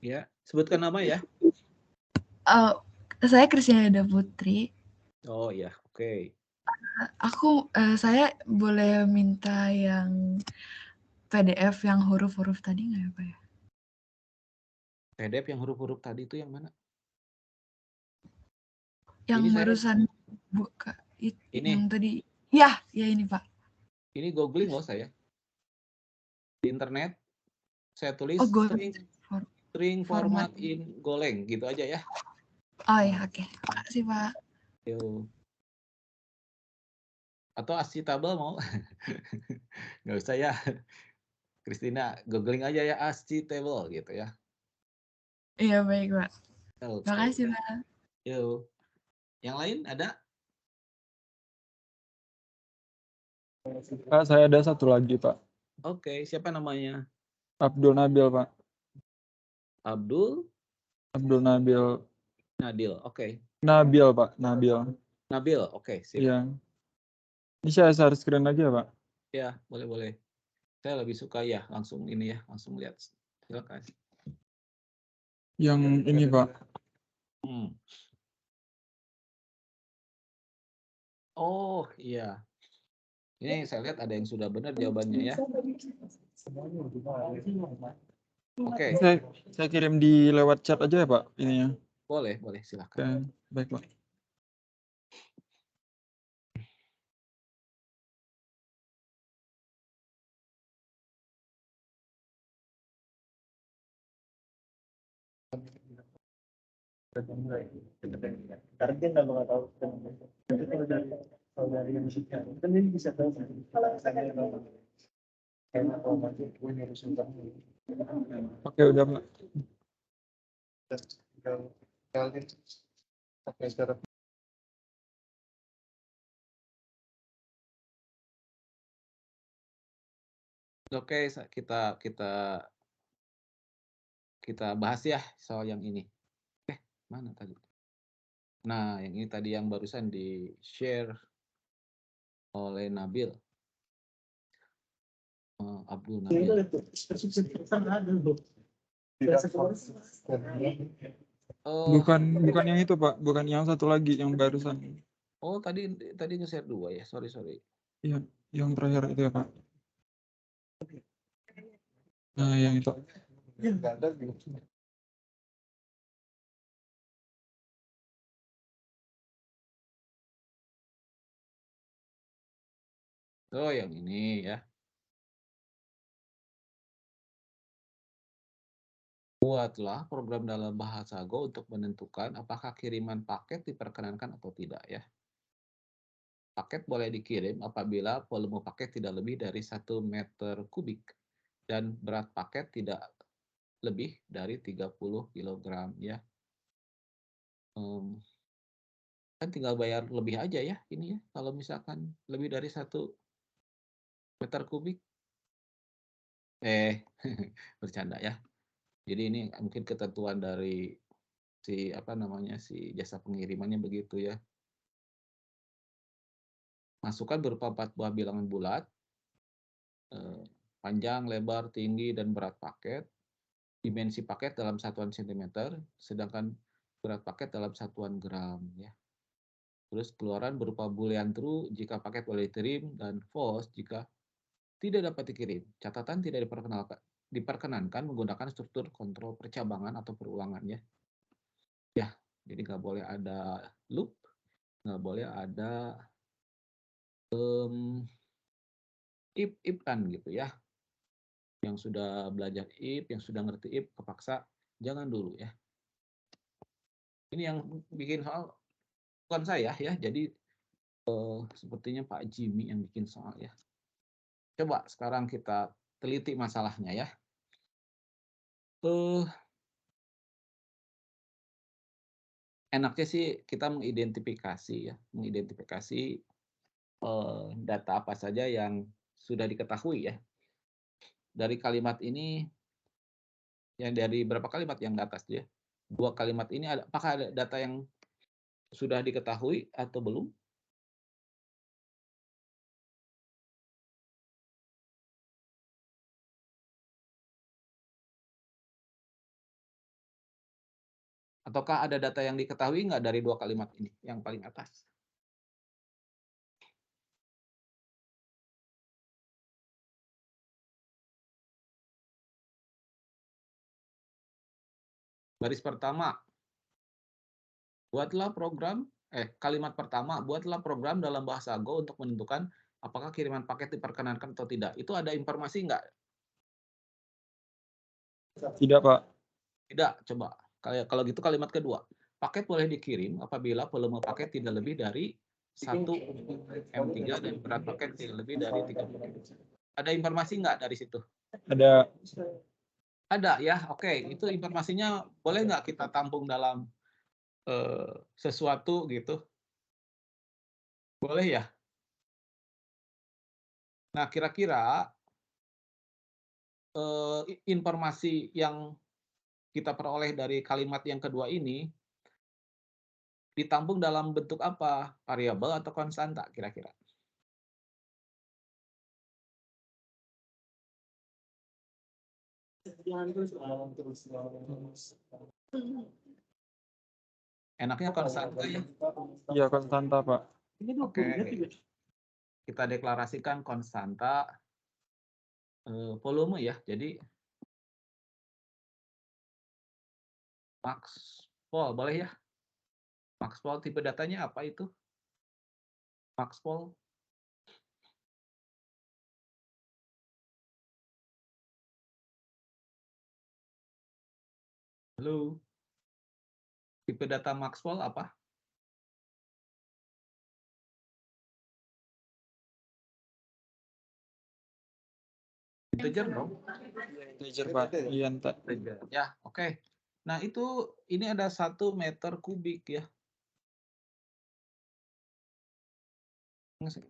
Ya, sebutkan nama ya. Saya Kristina Putri. Oh ya, oke. Saya boleh minta yang PDF yang huruf-huruf tadi nggak ya, Pak ya? PDF yang huruf-huruf tadi itu yang mana? Yang Ini barusan buka ini. yang tadi. Ya ini Pak. Ini googling loh saya. Di internet saya tulis string format in Golang gitu aja ya. Oh ya, oke. Makasih Pak. Yo. Atau ASCII table mau? Nggak usah ya. Kristina, googling aja ya ASCII table gitu ya. Iya baik Pak. Okay. Makasih Pak. Yo. Yang lain ada? Pak, saya ada satu lagi, Pak. Oke, siapa namanya? Abdul Nabil, Pak. Abdul Nabil. Nadil, oke. Nabil, Pak. Nabil, oke. Sip. Iya. Ini saya share screen aja, Pak. Ya, boleh. Saya lebih suka ya, langsung ini ya, langsung lihat. Silakan. Yang ini, Pak. Oh, iya. Ini saya lihat ada yang sudah benar jawabannya ya. Oke. Saya kirim di lewat chat aja ya, Pak, ininya. Boleh, silakan. Oke, baik, Pak. Karena dia nggak bakal tahu. Tapi kalau dari yang musiknya, kan dia bisa tahu. Kalau misalnya kayak kalau maju, gue harus utang. Oke, udah, Pak. Kalian pakai cara. Oke, kita bahas ya soal yang ini. Mana tadi? Nah, yang ini tadi yang barusan di-share oleh Nabil. Abdul Nabil. Bukan yang itu Pak, bukan yang satu lagi yang barusan. Oh tadi nge-share 2 ya, sorry. Iya, yang terakhir itu ya Pak. Nah yang itu. Oh yang ini ya. Buatlah program dalam bahasa Go untuk menentukan apakah kiriman paket diperkenankan atau tidak ya. Paket boleh dikirim apabila volume paket tidak lebih dari 1 meter kubik dan berat paket tidak lebih dari 30 kg ya. Kan tinggal bayar lebih aja ya ini ya, kalau misalkan lebih dari 1 meter kubik. Bercanda ya. Jadi ini mungkin ketentuan dari si jasa pengirimannya begitu ya. Masukan berupa 4 buah bilangan bulat, panjang, lebar, tinggi, dan berat paket. Dimensi paket dalam satuan sentimeter, sedangkan berat paket dalam satuan gram ya. Terus keluaran berupa boolean true jika paket boleh dikirim dan false jika tidak dapat dikirim. Catatan tidak diperkenankan menggunakan struktur kontrol percabangan atau perulangan ya. Ya, jadi nggak boleh ada loop, nggak boleh ada if kan gitu ya. Yang sudah belajar if, yang sudah ngerti if, kepaksa jangan dulu ya. Ini yang bikin soal bukan saya ya, jadi sepertinya Pak Jimmy yang bikin soal ya. Coba sekarang kita teliti masalahnya ya. Enaknya sih kita mengidentifikasi data apa saja yang sudah diketahui ya. Dari kalimat ini, yang dari berapa kalimat yang di atas ya? 2 kalimat ini apakah ada data yang sudah diketahui atau belum? Ataukah ada data yang diketahui nggak dari 2 kalimat ini yang paling atas? Baris pertama, kalimat pertama, buatlah program dalam bahasa Go untuk menentukan apakah kiriman paket diperkenankan atau tidak. Itu ada informasi nggak? Tidak Pak. Tidak, coba. Kalau gitu kalimat kedua, paket boleh dikirim apabila volume paket tidak lebih dari 1 M3 dan berat paket tidak lebih dari 30 kg. Ada informasi nggak dari situ? Ada. Ada ya, oke. Itu informasinya boleh nggak kita tampung dalam sesuatu gitu? Boleh ya? Nah, kira-kira informasi yang kita peroleh dari kalimat yang kedua ini ditampung dalam bentuk apa? Variabel atau konstanta kira-kira? Enaknya konstanta ya? Iya konstanta Pak. Oke. Kita deklarasikan konstanta volume ya. Jadi Maxpol boleh ya? Maxpol tipe datanya apa itu? Maxpol. Halo. Tipe data Maxpol apa? Integer dong. Integer Pak. Iya entar. Ya, oke. Nah, ini ada 1 meter kubik ya.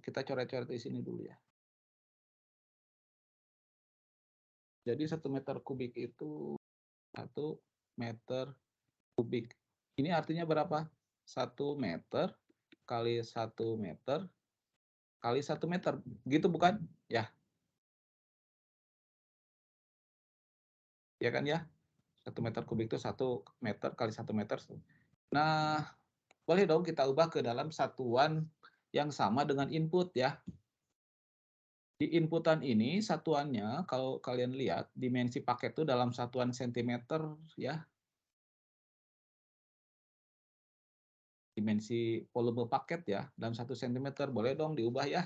Kita coret-coret di sini dulu ya. Jadi 1 meter kubik itu 1 meter kubik. Ini artinya berapa? 1 meter kali 1 meter kali 1 meter. Gitu bukan? Ya. Ya kan ya? 1 meter kubik itu 1 meter kali 1 meter. Nah, boleh dong kita ubah ke dalam satuan yang sama dengan input ya. Di inputan ini satuannya kalau kalian lihat dimensi paket itu dalam satuan sentimeter ya. Dimensi volume paket ya dalam 1 cm boleh dong diubah ya.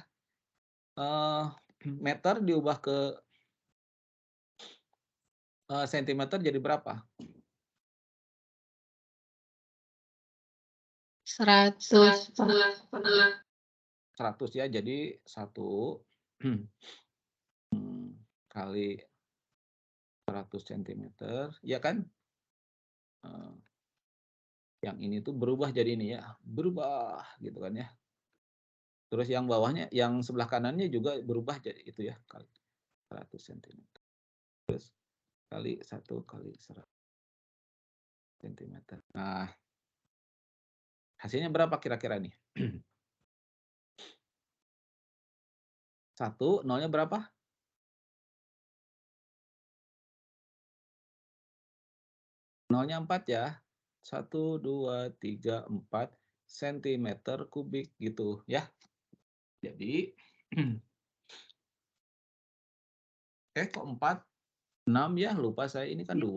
Meter diubah ke sentimeter jadi berapa? 100 100 ya, jadi 1 kali 100 cm, ya kan? Yang ini tuh berubah jadi ini ya, berubah gitu kan ya. Terus yang bawahnya, yang sebelah kanannya juga berubah jadi itu ya, kali 100 cm. Terus kali 1 kali 100 cm. Nah, hasilnya berapa kira-kira nih? 1, nolnya berapa? Nolnya 4 ya. 1, 2, 3, 4 cm kubik gitu ya. Jadi, kok 4? 6 ya, lupa saya ini kan 2.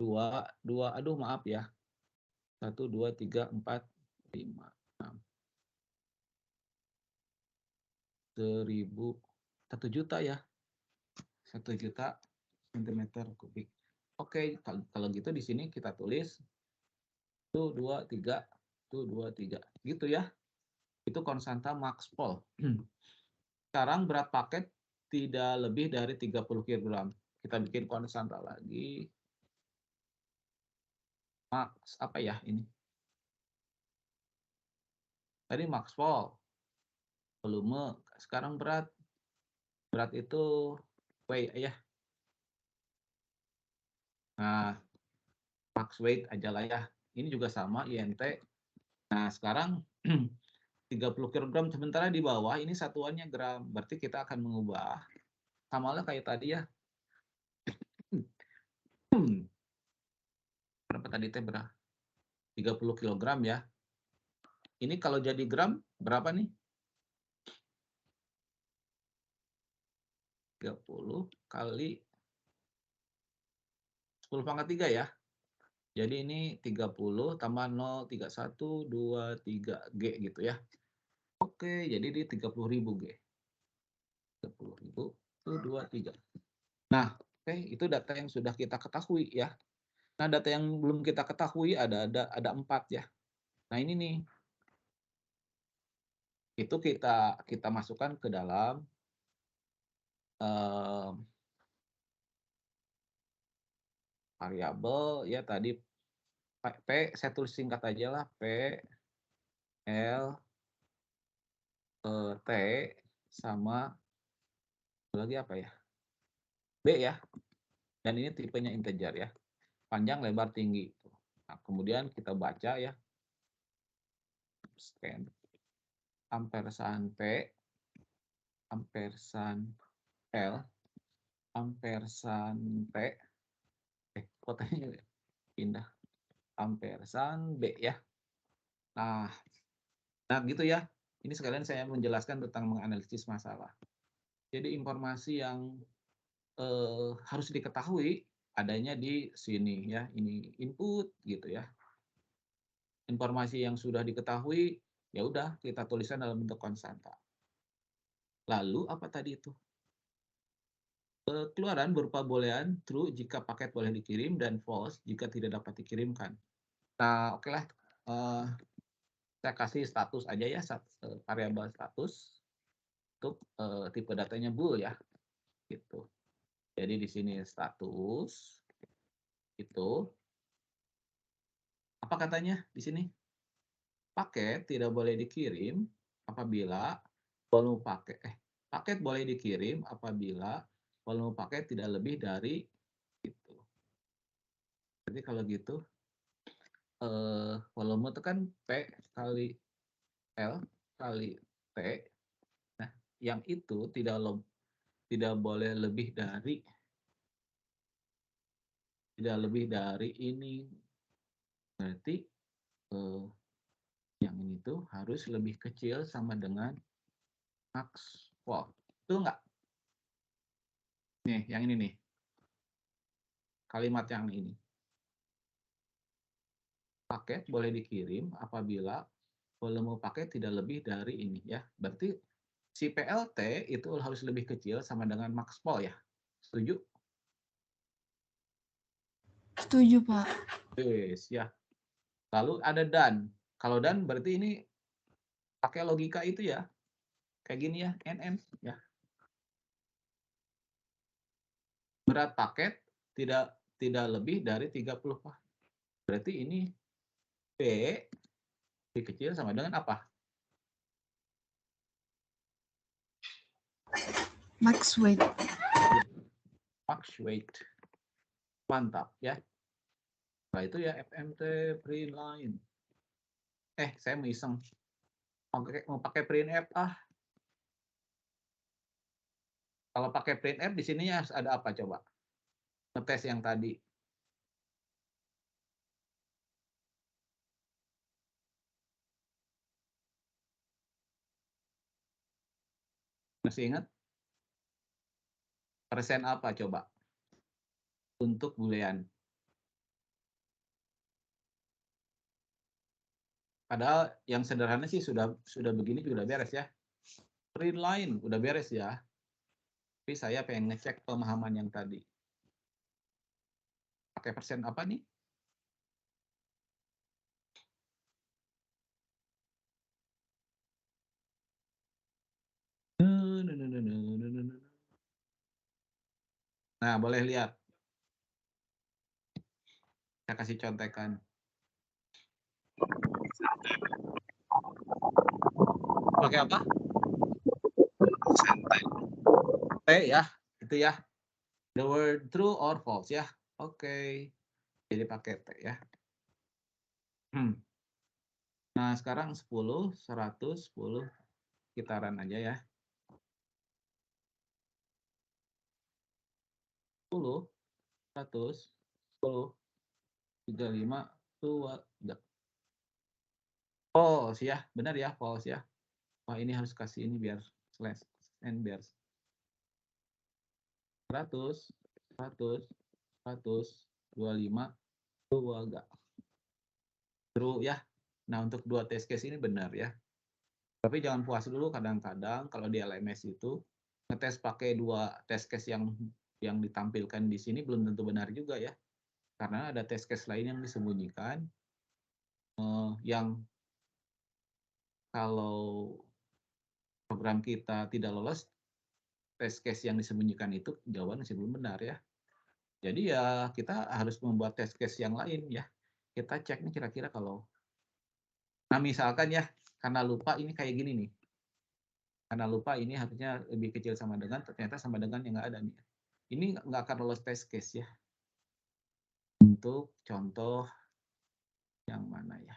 2, aduh maaf ya. 1, 2, 3, 4, 5, 6. 1 juta ya. 1 juta cm kubik. Oke, kalau gitu di sini kita tulis 1, 2, 3, 1, 2, 3. Gitu ya. Itu konstanta Maxpol. Sekarang berat paket tidak lebih dari 30 kg. Kita bikin konstanta lagi. Max apa ya ini? Tadi Maxpol. Volume, sekarang berat. Berat itu weight ya. Nah, max weight aja lah ya. Ini juga sama INT. Nah, sekarang 30 kg sementara di bawah ini satuannya gram. Berarti kita akan mengubah sama lah kayak tadi ya. Berapa tadi teh berapa? 30 kg ya. Ini kalau jadi gram berapa nih? 30 kali 10 pangkat 3 ya. Jadi ini 30 tambah 0, 31, 2, 3 G gitu ya. Oke, jadi di 30.000 G. 30.000, 1, 2, 3. Nah, oke, itu data yang sudah kita ketahui ya. Nah, data yang belum kita ketahui ada 4 ya. Nah, ini nih. Itu kita masukkan ke dalam variabel ya tadi P, saya tulis singkat aja lah, P, L, T, sama lagi apa ya? B ya. Dan ini tipenya integer ya. Panjang, lebar, tinggi. Nah, kemudian kita baca ya. Scan. Ampersand P, ampersand L, ampersand T. Fotonya pindah. Ampersand B ya. Nah gitu ya. Ini sekalian saya menjelaskan tentang menganalisis masalah. Jadi informasi yang harus diketahui adanya di sini ya. Ini input gitu ya. Informasi yang sudah diketahui ya udah kita tuliskan dalam bentuk konstanta. Lalu apa tadi itu? Keluaran berupa boolean true jika paket boleh dikirim dan false jika tidak dapat dikirimkan. Nah, oke lah. Saya kasih status aja ya, variabel status untuk tipe datanya bool ya, gitu. Jadi di sini status itu apa katanya di sini? Paket tidak boleh dikirim apabila volume paket boleh dikirim apabila volume paket tidak lebih dari itu. Jadi kalau gitu volume itu kan P kali L kali T. Nah, yang itu tidak boleh lebih dari tidak lebih dari ini. Berarti yang ini tuh harus lebih kecil sama dengan max vol. Betul nggak? Nih, yang ini nih. Kalimat yang ini. Paket boleh dikirim apabila volume paket tidak lebih dari ini ya. Berarti si PLT itu harus lebih kecil sama dengan max vol ya. Setuju? Setuju, Pak. Yes, ya. Lalu ada dan. Kalau dan berarti ini pakai logika itu ya. Kayak gini ya, NN ya. Berat paket tidak lebih dari 30 Pak. Berarti ini P lebih kecil sama dengan apa? Max weight. Max weight. Mantap ya. Nah itu ya FMT print line. Saya mau iseng. Mau pakai print F Kalau pakai print F di sini harus ada apa coba? Ngetes yang tadi. Masih ingat? Persen apa coba? Untuk boolean. Padahal yang sederhana sih sudah begini juga udah beres ya. Print line udah beres ya. Tapi saya pengen ngecek pemahaman yang tadi. Pakai persen apa nih? Nah, boleh lihat. Saya kasih contekan. Pakai apa? T ya, itu ya. The word true or false ya. Oke. Jadi pakai T ya. Nah, sekarang 10, 100, 10 kitaran aja ya. 10, 100, 10, 35, 2, 3. False ya, benar ya, false ya. Wah, ini harus kasih ini biar slash and biar 100, 100, 100, 25, 2 enggak. True ya. Nah, untuk dua test case ini benar ya. Tapi jangan puas dulu, kadang-kadang kalau di LMS itu ngetes pakai dua test case yang ditampilkan di sini belum tentu benar juga ya. Karena ada test case lain yang disembunyikan yang kalau program kita tidak lolos, test case yang disembunyikan itu jawaban masih belum benar ya. Jadi ya kita harus membuat test case yang lain ya. Kita cek nih kira-kira kalau, nah misalkan ya, karena lupa ini kayak gini nih. Karena lupa ini harusnya lebih kecil sama dengan, ternyata sama dengan yang nggak ada nih. Ini nggak akan lolos test case ya. Untuk contoh yang mana ya?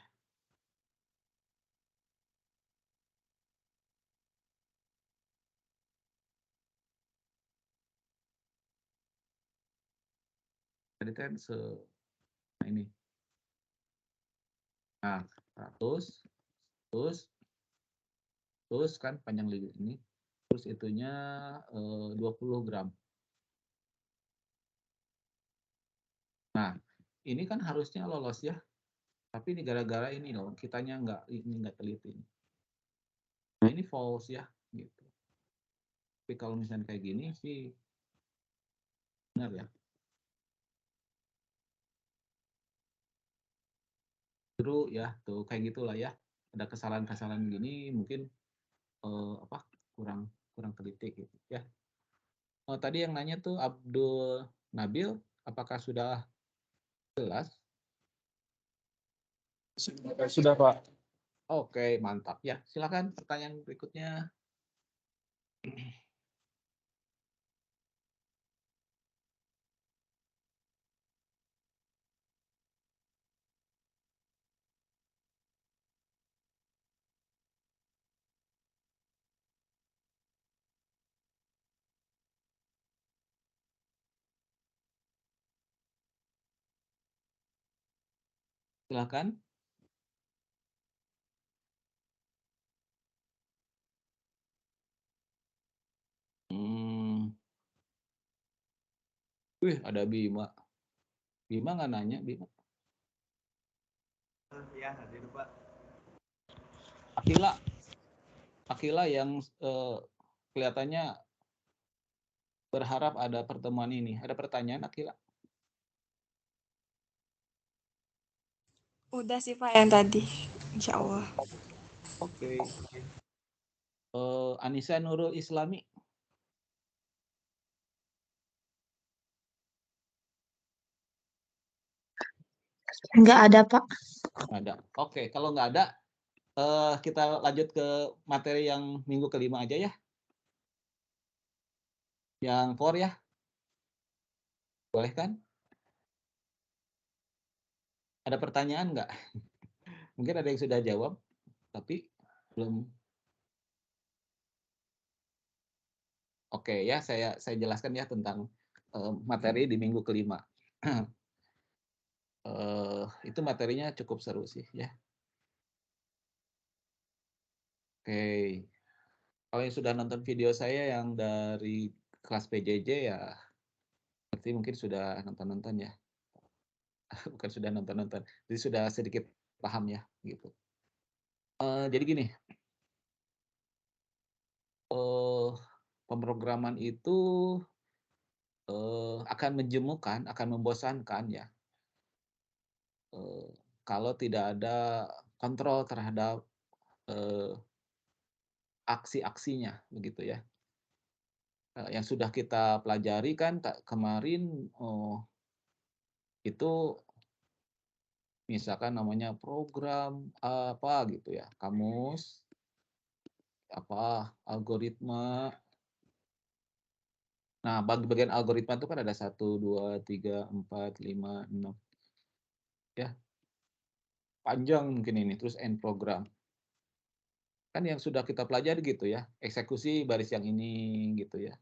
Tadi kan nah ini. Nah, 100, terus kan panjang lidi ini, terus itunya 20 gram. Nah, ini kan harusnya lolos ya, tapi ini gara-gara ini loh, kitanya nggak teliti. Nah, ini false ya, gitu. Tapi kalau misalnya kayak gini sih benar ya. True ya, tuh kayak gitulah ya. Ada kesalahan-kesalahan gini mungkin kurang teliti gitu ya. Tadi yang nanya tuh Abdul Nabil, apakah sudah jelas? Sudah, Pak. Oke, mantap ya. Silakan pertanyaan berikutnya. Silakan. Wih, ada Bima. Bima nggak nanya, Bima. Ya, hadir Pak. Akila yang kelihatannya berharap ada pertemuan ini. Ada pertanyaan, Akila? Udah sih Pak yang tadi, insya Allah. Oke. Anissa Nurul Islami. Nggak ada, Pak. Ada. Oke, kalau nggak ada, kita lanjut ke materi yang minggu kelima aja ya. Yang 4 ya. Boleh kan? Ada pertanyaan nggak? Mungkin ada yang sudah jawab, tapi belum. Oke ya, saya jelaskan ya tentang materi di minggu kelima. Itu materinya cukup seru sih ya. Oke. Kalau yang sudah nonton video saya yang dari kelas PJJ ya, berarti mungkin sudah nonton ya. Bukan sudah nonton, jadi sudah sedikit paham ya gitu. Jadi gini, pemrograman itu akan menjemukan, akan membosankan ya. Kalau tidak ada kontrol terhadap aksi-aksinya begitu ya. Yang sudah kita pelajari kan kemarin itu misalkan namanya program apa gitu ya, kamus, apa algoritma. Nah, bagian algoritma itu kan ada 1, 2, 3, 4, 5, 6. Ya. Panjang mungkin ini, terus end program. Kan yang sudah kita pelajari gitu ya, eksekusi baris yang ini gitu ya.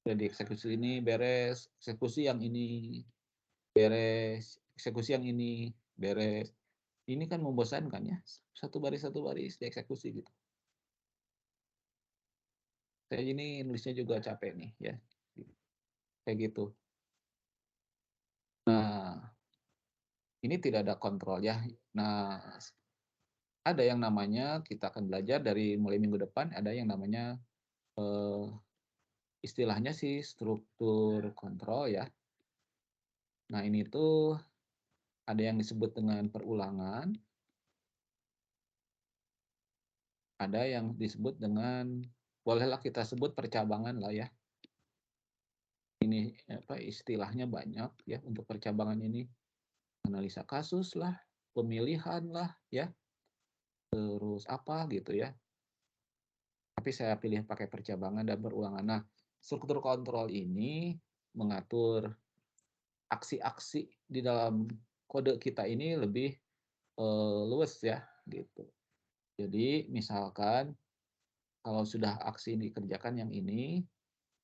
Jadi eksekusi ini beres, eksekusi yang ini beres, eksekusi yang ini beres. Ini kan membosankan ya, satu baris dieksekusi gitu. Saya ini nulisnya juga capek nih ya, kayak gitu. Nah, ini tidak ada kontrol ya. Nah, ada yang namanya kita akan belajar dari mulai minggu depan, ada yang namanya istilahnya sih struktur kontrol ya. Nah, ini tuh ada yang disebut dengan perulangan, ada yang disebut dengan, bolehlah kita sebut percabangan lah ya. Ini apa istilahnya banyak ya untuk percabangan ini. Analisa kasus lah, pemilihan lah ya, terus apa gitu ya. Tapi saya pilih pakai percabangan dan perulangan. Nah, struktur kontrol ini mengatur aksi-aksi di dalam kode kita ini lebih luas ya gitu. Jadi misalkan kalau sudah aksi dikerjakan yang ini,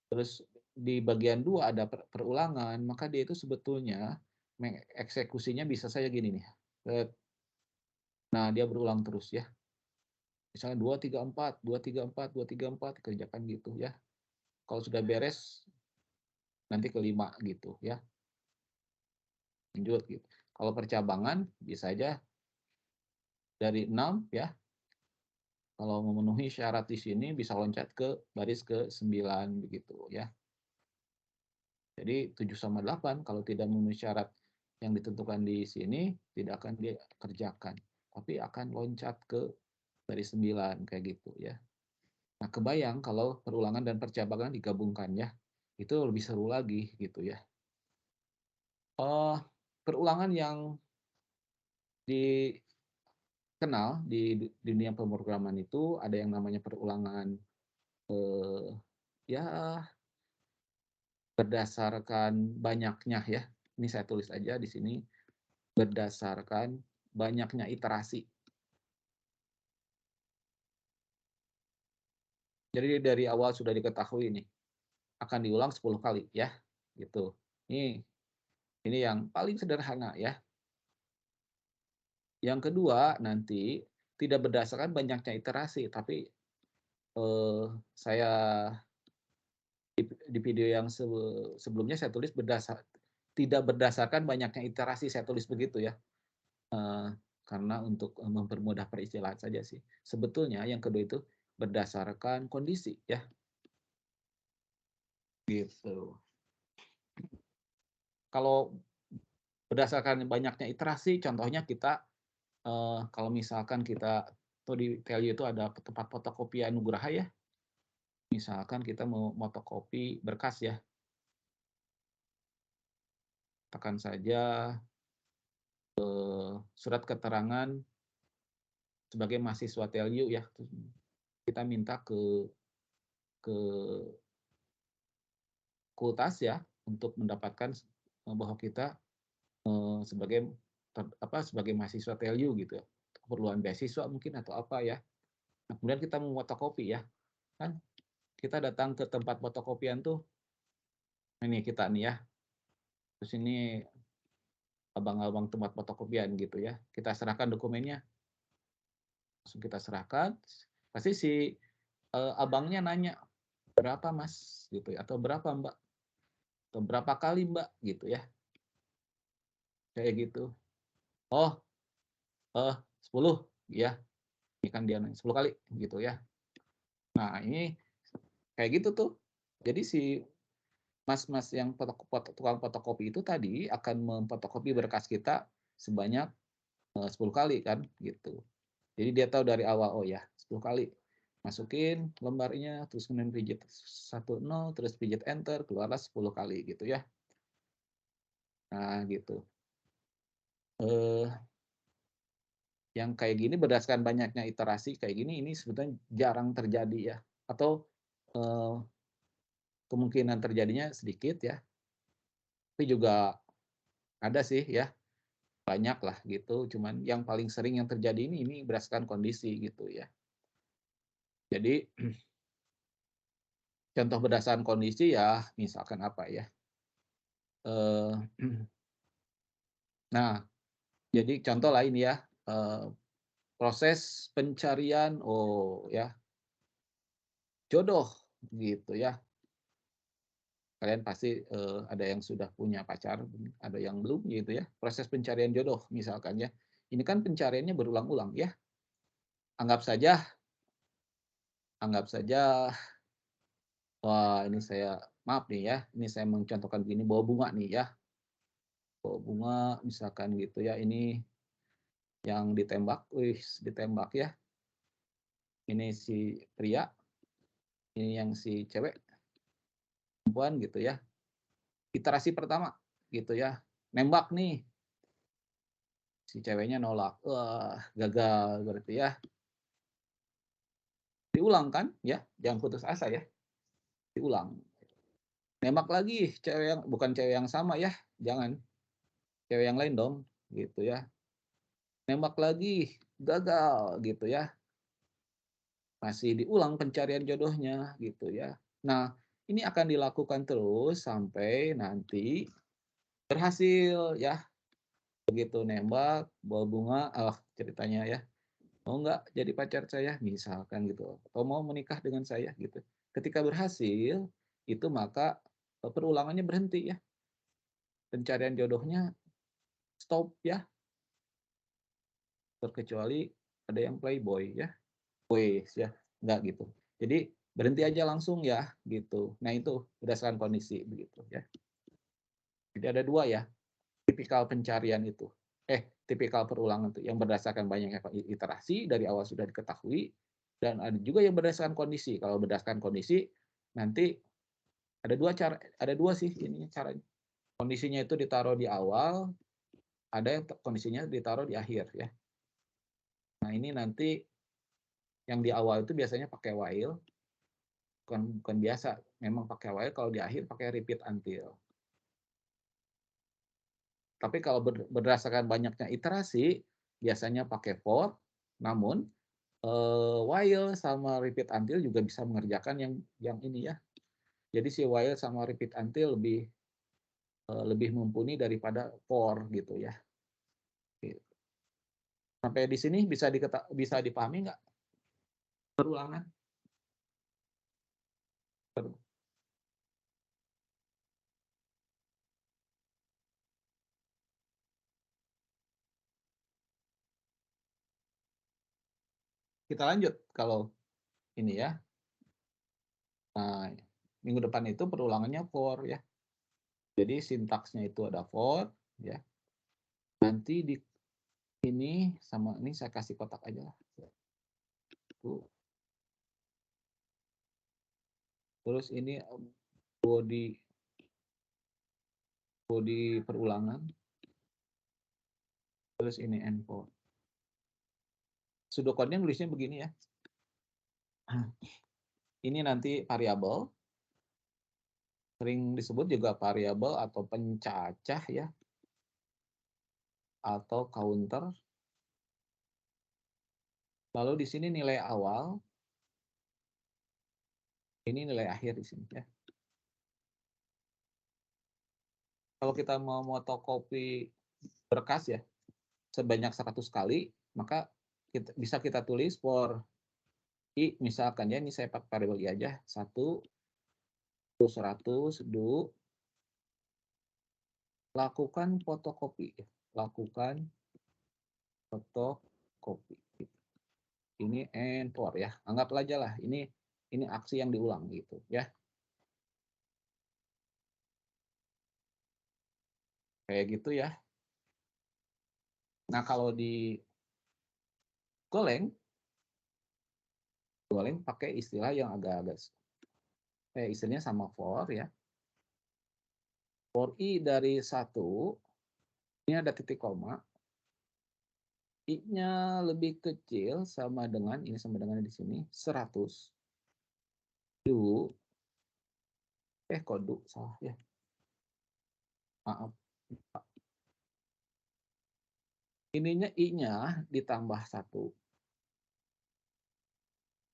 terus di bagian 2 ada perulangan, maka dia itu sebetulnya eksekusinya bisa saya gini nih. Nah, dia berulang terus ya. Misalnya 2, 3, 4, 2, 3, 4, 2, 3, 4, dikerjakan gitu ya. Kalau sudah beres, nanti kelima gitu ya. Lanjut gitu. Kalau percabangan bisa aja dari 6 ya. Kalau memenuhi syarat di sini bisa loncat ke baris ke 9 begitu ya. Jadi 7 sama 8 kalau tidak memenuhi syarat yang ditentukan di sini tidak akan dikerjakan, tapi akan loncat ke baris 9 kayak gitu ya. Nah, kebayang kalau perulangan dan percabangan digabungkan ya. Itu lebih seru lagi gitu ya. Perulangan yang dikenal di dunia pemrograman itu ada yang namanya perulangan ya berdasarkan banyaknya ya. Ini saya tulis aja di sini berdasarkan banyaknya iterasi. Jadi dari awal sudah diketahui nih akan diulang 10 kali ya gitu. Ini yang paling sederhana ya. Yang kedua, nanti tidak berdasarkan banyaknya iterasi, tapi saya di video yang sebelumnya saya tulis tidak berdasarkan banyaknya iterasi, saya tulis begitu ya. Karena untuk mempermudah peristilahan saja sih. Sebetulnya yang kedua itu berdasarkan kondisi ya. Gitu. Kalau berdasarkan banyaknya iterasi, contohnya kita kalau misalkan kita atau di Telio itu ada tempat fotokopi Nugraha ya. Misalkan kita mau fotokopi berkas ya. Tekan saja surat keterangan sebagai mahasiswa Telio ya. Kita minta ke Kultas ya untuk mendapatkan bahwa kita sebagai mahasiswa TLU gitu, keperluan beasiswa mungkin atau apa ya. Nah, kemudian kita memfotokopi ya, kan kita datang ke tempat fotokopian tuh, ini kita nih ya, terus ini abang-abang tempat fotokopian gitu ya, kita serahkan dokumennya, langsung kita serahkan, pasti si abangnya nanya berapa mas gitu ya, atau berapa mbak, atau berapa kali mbak gitu ya, kayak gitu. Oh 10 ya, ini kan dia 10 kali gitu ya. Nah ini kayak gitu tuh, jadi si mas-mas yang tukang fotokopi itu tadi akan memfotokopi berkas kita sebanyak 10 kali kan gitu. Jadi dia tahu dari awal, oh ya 10 kali masukin lembarnya, terus kemudian pijit 10, terus pijit enter, keluarlah 10 kali gitu ya. Nah gitu. Yang kayak gini berdasarkan banyaknya iterasi kayak gini, ini sebetulnya jarang terjadi ya, atau kemungkinan terjadinya sedikit ya, tapi juga ada sih ya, banyak lah gitu, cuman yang paling sering yang terjadi ini berdasarkan kondisi gitu ya. Jadi contoh berdasarkan kondisi ya, misalkan apa ya, nah jadi contoh lain ya, proses pencarian jodoh gitu ya. Kalian pasti ada yang sudah punya pacar, ada yang belum gitu ya. Proses pencarian jodoh misalkan ya. Ini kan pencariannya berulang-ulang ya. Anggap saja wah ini saya maaf nih ya, ini saya mencontohkan begini, bawa bunga nih ya. Bawa bunga misalkan gitu ya, ini yang ditembak, ditembak ya. Ini si pria, ini yang si cewek, perempuan gitu ya. Iterasi pertama gitu ya. Nembak nih. Si ceweknya nolak. Wah, gagal berarti ya. Diulang kan ya, jangan putus asa ya. Diulang. Nembak lagi bukan cewek yang sama ya, jangan. Cewek yang lain dong gitu ya. Nembak lagi, gagal gitu ya. Masih diulang pencarian jodohnya gitu ya. Nah, ini akan dilakukan terus sampai nanti berhasil ya. Begitu nembak, bawa bunga, ceritanya ya. Mau nggak jadi pacar saya misalkan gitu, atau mau menikah dengan saya gitu. Ketika berhasil, itu maka perulangannya berhenti ya. Pencarian jodohnya stop ya. Terkecuali ada yang playboy ya. Ya, enggak gitu. Jadi berhenti aja langsung ya gitu. Nah itu berdasarkan kondisi begitu ya. Jadi ada dua ya tipikal pencarian itu. Tipikal perulangan itu yang berdasarkan banyaknya iterasi dari awal sudah diketahui, dan ada juga yang berdasarkan kondisi. Kalau berdasarkan kondisi nanti ada dua sih ini caranya. Kondisinya itu ditaruh di awal, ada yang kondisinya ditaruh di akhir ya. Nah ini nanti yang di awal itu biasanya pakai while, bukan biasa, memang pakai while. Kalau di akhir pakai repeat until. Tapi kalau berdasarkan banyaknya iterasi, biasanya pakai for, namun while sama repeat until juga bisa mengerjakan yang ini ya. Jadi si while sama repeat until lebih mumpuni daripada for gitu ya. Sampai di sini bisa dipahami nggak perulangan? Kita lanjut kalau ini ya. Nah, minggu depan itu perulangannya for ya. Jadi sintaksnya itu ada for ya. Nanti di ini sama ini saya kasih kotak aja lah. Terus ini body perulangan. Terus ini endpoint. Pseudocode-nya nulisnya begini ya. Ini nanti variabel. Sering disebut juga variabel atau pencacah ya. Atau counter. Lalu di sini nilai awal. Ini nilai akhir di sini ya. Kalau kita mau fotokopi berkas ya, sebanyak 100 kali, maka bisa kita tulis for i, misalkan ya, ini saya pakai variabel i aja, 1, 100, do, lakukan fotokopi. Lakukan fotokopi. Ini and for ya, anggap aja lah, ini aksi yang diulang gitu ya. Kayak gitu ya. Nah, kalau di Golang pakai istilah yang agak-agak istilahnya sama for ya. For i dari 1, ini ada titik koma. I-nya lebih kecil sama dengan di sini 100. Do kok do salah ya. Maaf. Ininya i-nya ditambah 1.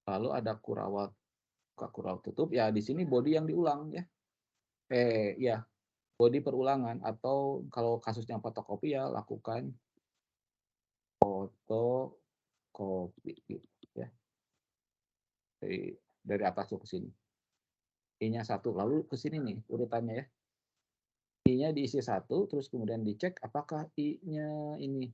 Lalu ada kurawat tutup ya, di sini body yang diulang ya. Ya, body perulangan, atau kalau kasusnya fotokopi ya lakukan fotokopi gitu ya. Dari atas ke sini. I-nya 1, lalu ke sini nih urutannya ya. I-nya diisi 1, terus kemudian dicek apakah I-nya ini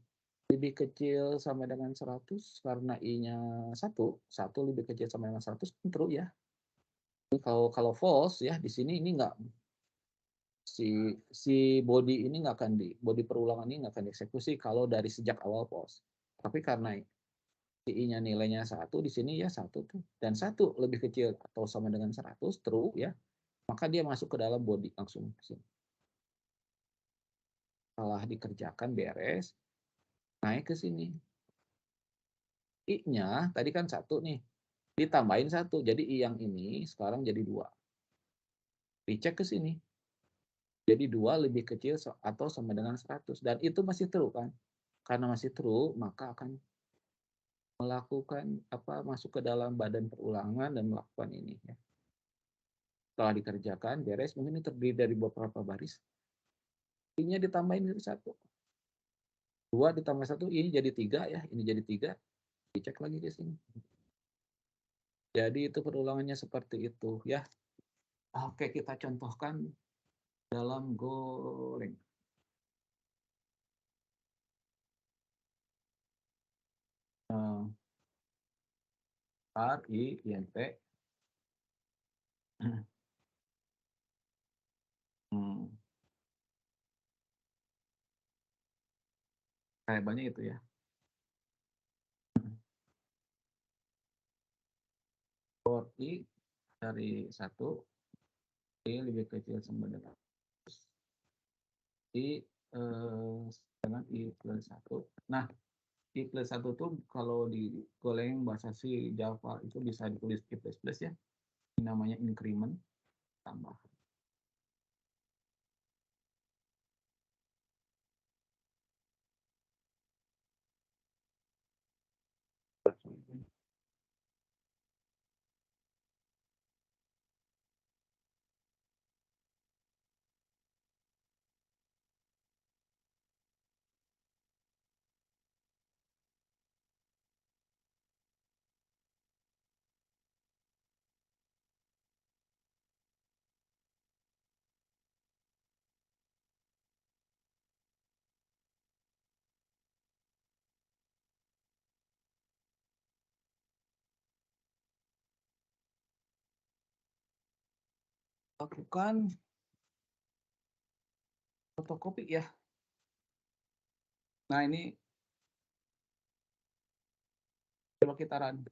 lebih kecil sama dengan 100, karena I-nya 1 lebih kecil sama dengan 100, true ya. Ini kalau false ya, di sini ini enggak, si body ini nggak akan body perulangan ini nggak akan dieksekusi kalau dari sejak awal false. Tapi karena si I-nya nilainya 1, di sini ya 1 tuh, dan 1 lebih kecil atau sama dengan 100, true ya, maka dia masuk ke dalam body langsung ke sini. Setelah dikerjakan beres, naik ke sini. I-nya tadi kan 1 nih, ditambahin 1, jadi I yang ini sekarang jadi 2. Dicek ke sini. Jadi 2 lebih kecil atau sama dengan 100, dan itu masih true kan? Karena masih true, maka akan melakukan masuk ke dalam badan perulangan dan melakukan ini ya. Setelah dikerjakan beres, mungkin ini terdiri dari beberapa baris. I-nya ditambahin jadi 1. 2 ditambah 1, ini jadi 3 ya, ini jadi 3. Dicek lagi ke sini. Jadi itu perulangannya seperti itu ya. Oke, kita contohkan dalam Golang. RINT. Kayak banyak itu ya. For I dari 1, I lebih kecil sama dengan I dengan I plus 1. Nah, I plus 1 tuh kalau di Golang bahasa C Java itu bisa ditulis I plus plus ya. Ini namanya increment, tambah. lakukan fotokopi ya. Nah, ini coba kita run.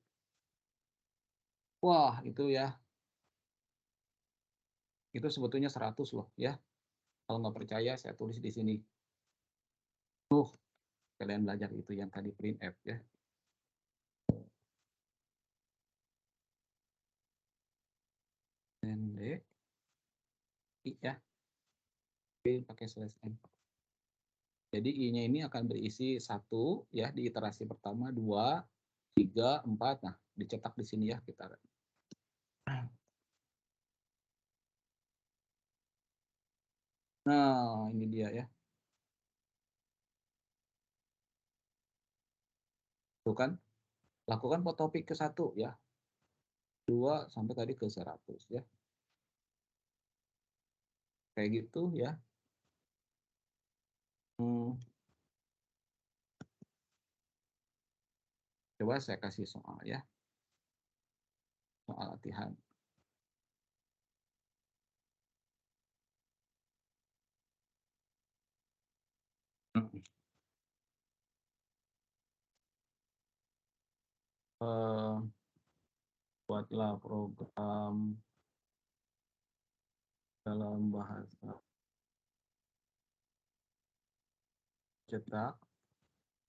Wah, itu ya. Itu sebetulnya 100 loh ya. Kalau nggak percaya saya tulis di sini. Tuh, kalian belajar itu yang tadi printf ya. ND I ya. I pakai slash n. Jadi I-nya ini akan berisi 1 ya di iterasi pertama, 2, 3, 4. Nah, dicetak di sini ya kita. Nah, ini dia ya. Tuh kan, lakukan photopik ke 1 ya. 2 sampai tadi ke 100 ya. Kayak gitu ya. Coba saya kasih soal ya. Soal latihan. Buatlah program dalam bahasa cetak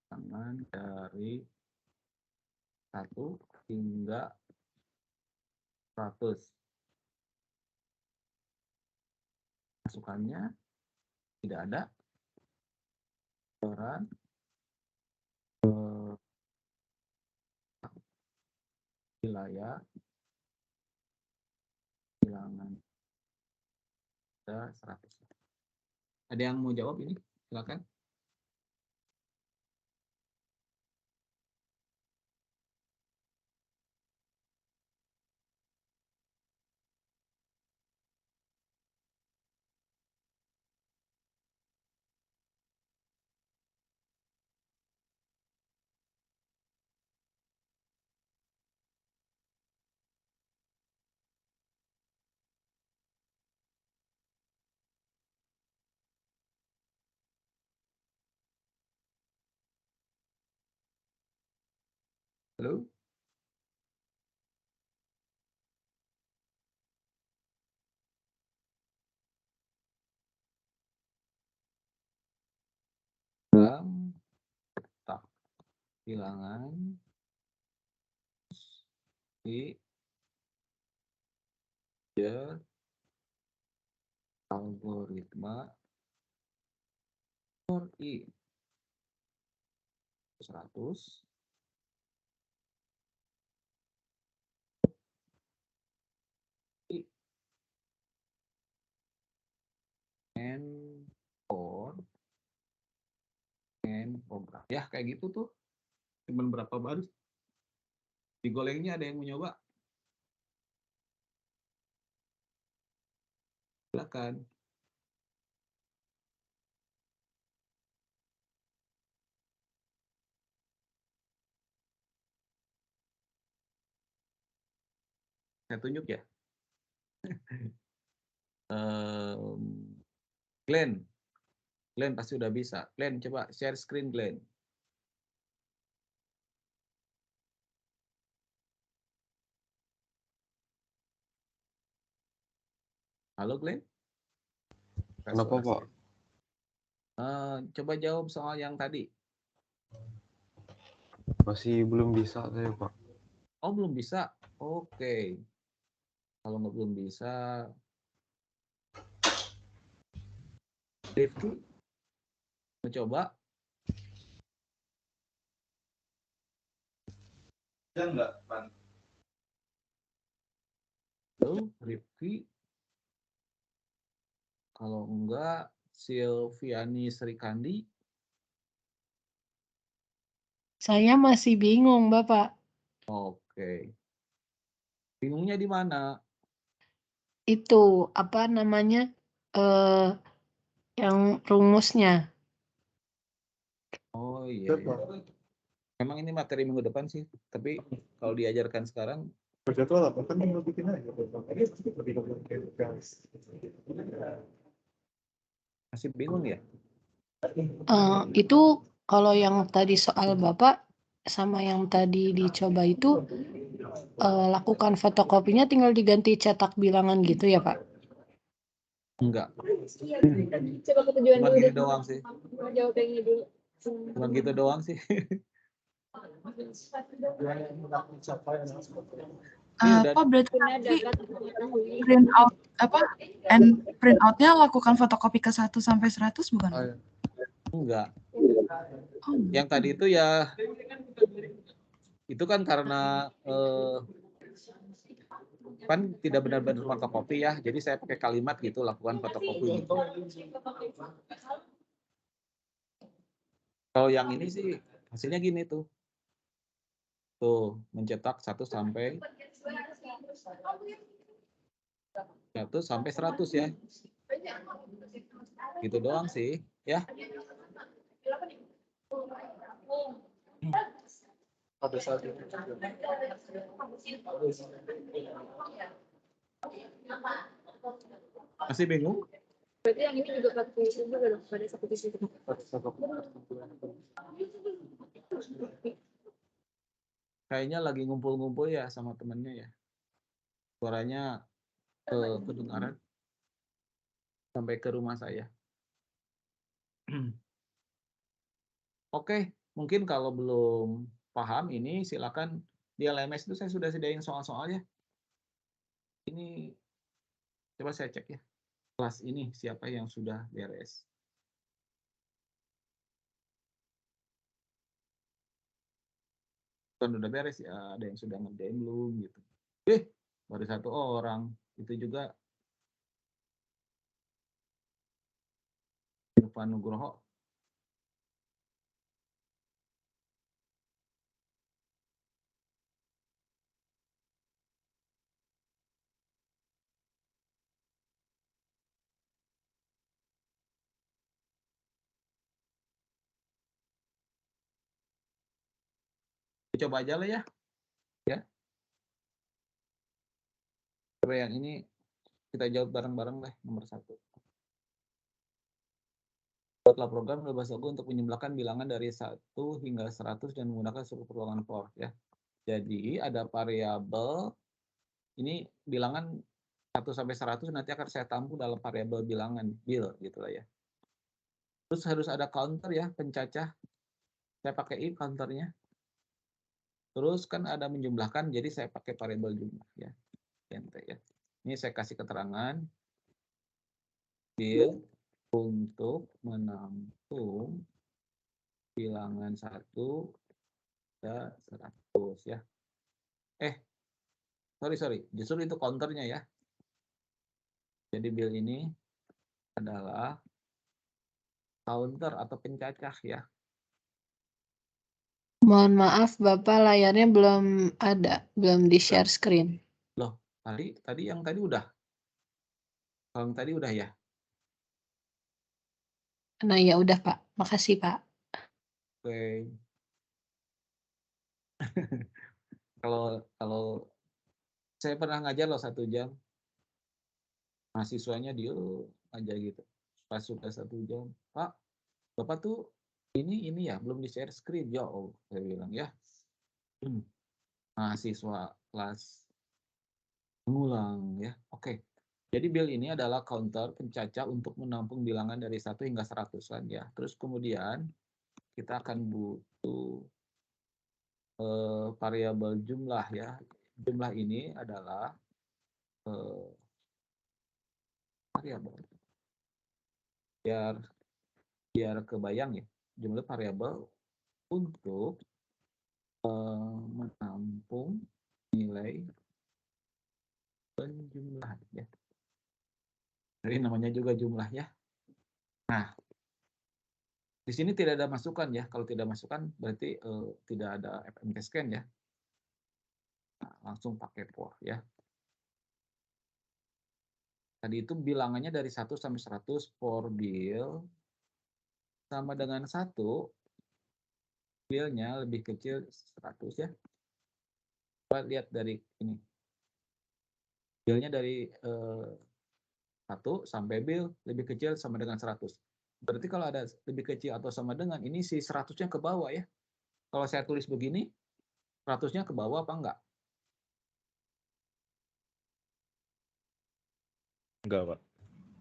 tangan dari 1 hingga 100. Masukannya tidak ada. Peran wilayah bilangan ada 100. Ada yang mau jawab ini? Silakan. Halo? Dalam cetak bilangan di algoritma for I 100 I and for and program. Ya kayak gitu tuh. Cuman berapa baris? Digolengnya ada yang mau nyoba? Silakan. Saya tunjuk ya. Glenn pasti udah bisa. Glenn coba share screen Glenn. Halo Glenn. Kenapa Pak? Coba jawab soal yang tadi. Masih belum bisa saya Pak. Oh belum bisa. Oke. Kalau nggak belum bisa, Rifki mencoba. Bisa nggak, Pan? Halo, Rifki. Kalau enggak, Silviani Srikandi. Saya masih bingung, Bapak. Oke. Bingungnya di mana? Itu apa namanya? Yang rumusnya. Oh iya. Memang ini materi minggu depan sih, tapi kalau diajarkan sekarang Berjadwal apa? Kan tinggal bikin aja. Lebih guys. Masih bingung ya? Itu kalau yang tadi soal Bapak sama yang tadi dicoba itu lakukan fotokopinya tinggal diganti cetak bilangan gitu ya Pak? Enggak. Coba ketujuan Cuma dulu gini deh. doang sih. Jawab yang ini dulu. Cuma gitu doang sih. Apa berarti Guna nanti dapat mengetahui. print out apa and print outnya lakukan fotokopi ke 1 sampai 100 bukan? Oh, iya. Enggak. Oh, Yang tadi itu ya itu kan karena kan tidak benar-benar fotokopi ya. Jadi saya pakai kalimat gitu, lakukan fotokopi gitu. Kalau yang ini sih hasilnya gini tuh. Tuh, mencetak 1 sampai 100 ya. Gitu doang sih, ya. Pada saat itu Masih bingung? Berarti yang ini juga pakai itu juga dong, pada satu sisi. Kayaknya lagi ngumpul-ngumpul ya sama temennya ya. Suaranya kedengaran sampai ke rumah saya. Oke, mungkin kalau belum paham ini silakan di LMS itu saya sudah sediain soal-soalnya. Ini coba saya cek ya. Kelas ini siapa yang sudah beres. Kan udah beres ya, ada yang sudah ngerjain belum gitu. Baru 1 orang. Itu juga Irfan Nugroho. Coba aja lah ya. Ya. Coba yang ini kita jawab bareng-bareng lah nomor 1. Buatlah program dalam bahasa Go untuk menjumlahkan bilangan dari 1 hingga 100 dan menggunakan struktur ruangan for ya. Jadi ada variabel ini bilangan 1 sampai 100 nanti akan saya tampung dalam variabel bilangan bil gitu lah ya. Terus harus ada counter ya, pencacah. Saya pakai if counternya. Terus kan ada menjumlahkan, jadi saya pakai variabel jumlah ya. Ya. Ini saya kasih keterangan bil untuk menampung bilangan 1 dan 100 ya. Sorry, justru itu counternya ya. Jadi bil ini adalah counter atau pencacah ya. Mohon maaf Bapak layarnya belum ada, belum di share screen. Loh, tadi yang tadi udah. Kalau yang tadi udah ya. Nah ya udah Pak, makasih Pak. Oke. Kalau saya pernah ngajar loh 1 jam. Mahasiswanya dia aja gitu. Pas sudah 1 jam, Pak, Bapak tuh ini ya belum di share screen. Ya Allah, saya bilang ya. Mahasiswa kelas mengulang ya. Oke. Jadi bil ini adalah counter pencacah untuk menampung bilangan dari 1 hingga 100-an ya. Terus kemudian kita akan butuh variabel jumlah ya. Jumlah ini adalah variabel. Biar kebayang ya. Jumlah variabel untuk menampung nilai penjumlah ya. Jadi namanya juga jumlah ya. Nah, di sini tidak ada masukan ya. Kalau tidak masukan berarti tidak ada FMT scan ya. Nah, langsung pakai for ya. Tadi itu bilangannya dari 1 sampai 100 for bil sama dengan 1 bilnya lebih kecil 100 ya. Coba lihat dari ini. Bill-nya dari 1 sampai bill lebih kecil sama dengan 100. Berarti kalau ada lebih kecil atau sama dengan, ini si 100-nya ke bawah ya. Kalau saya tulis begini, 100-nya ke bawah apa enggak? Enggak, Pak.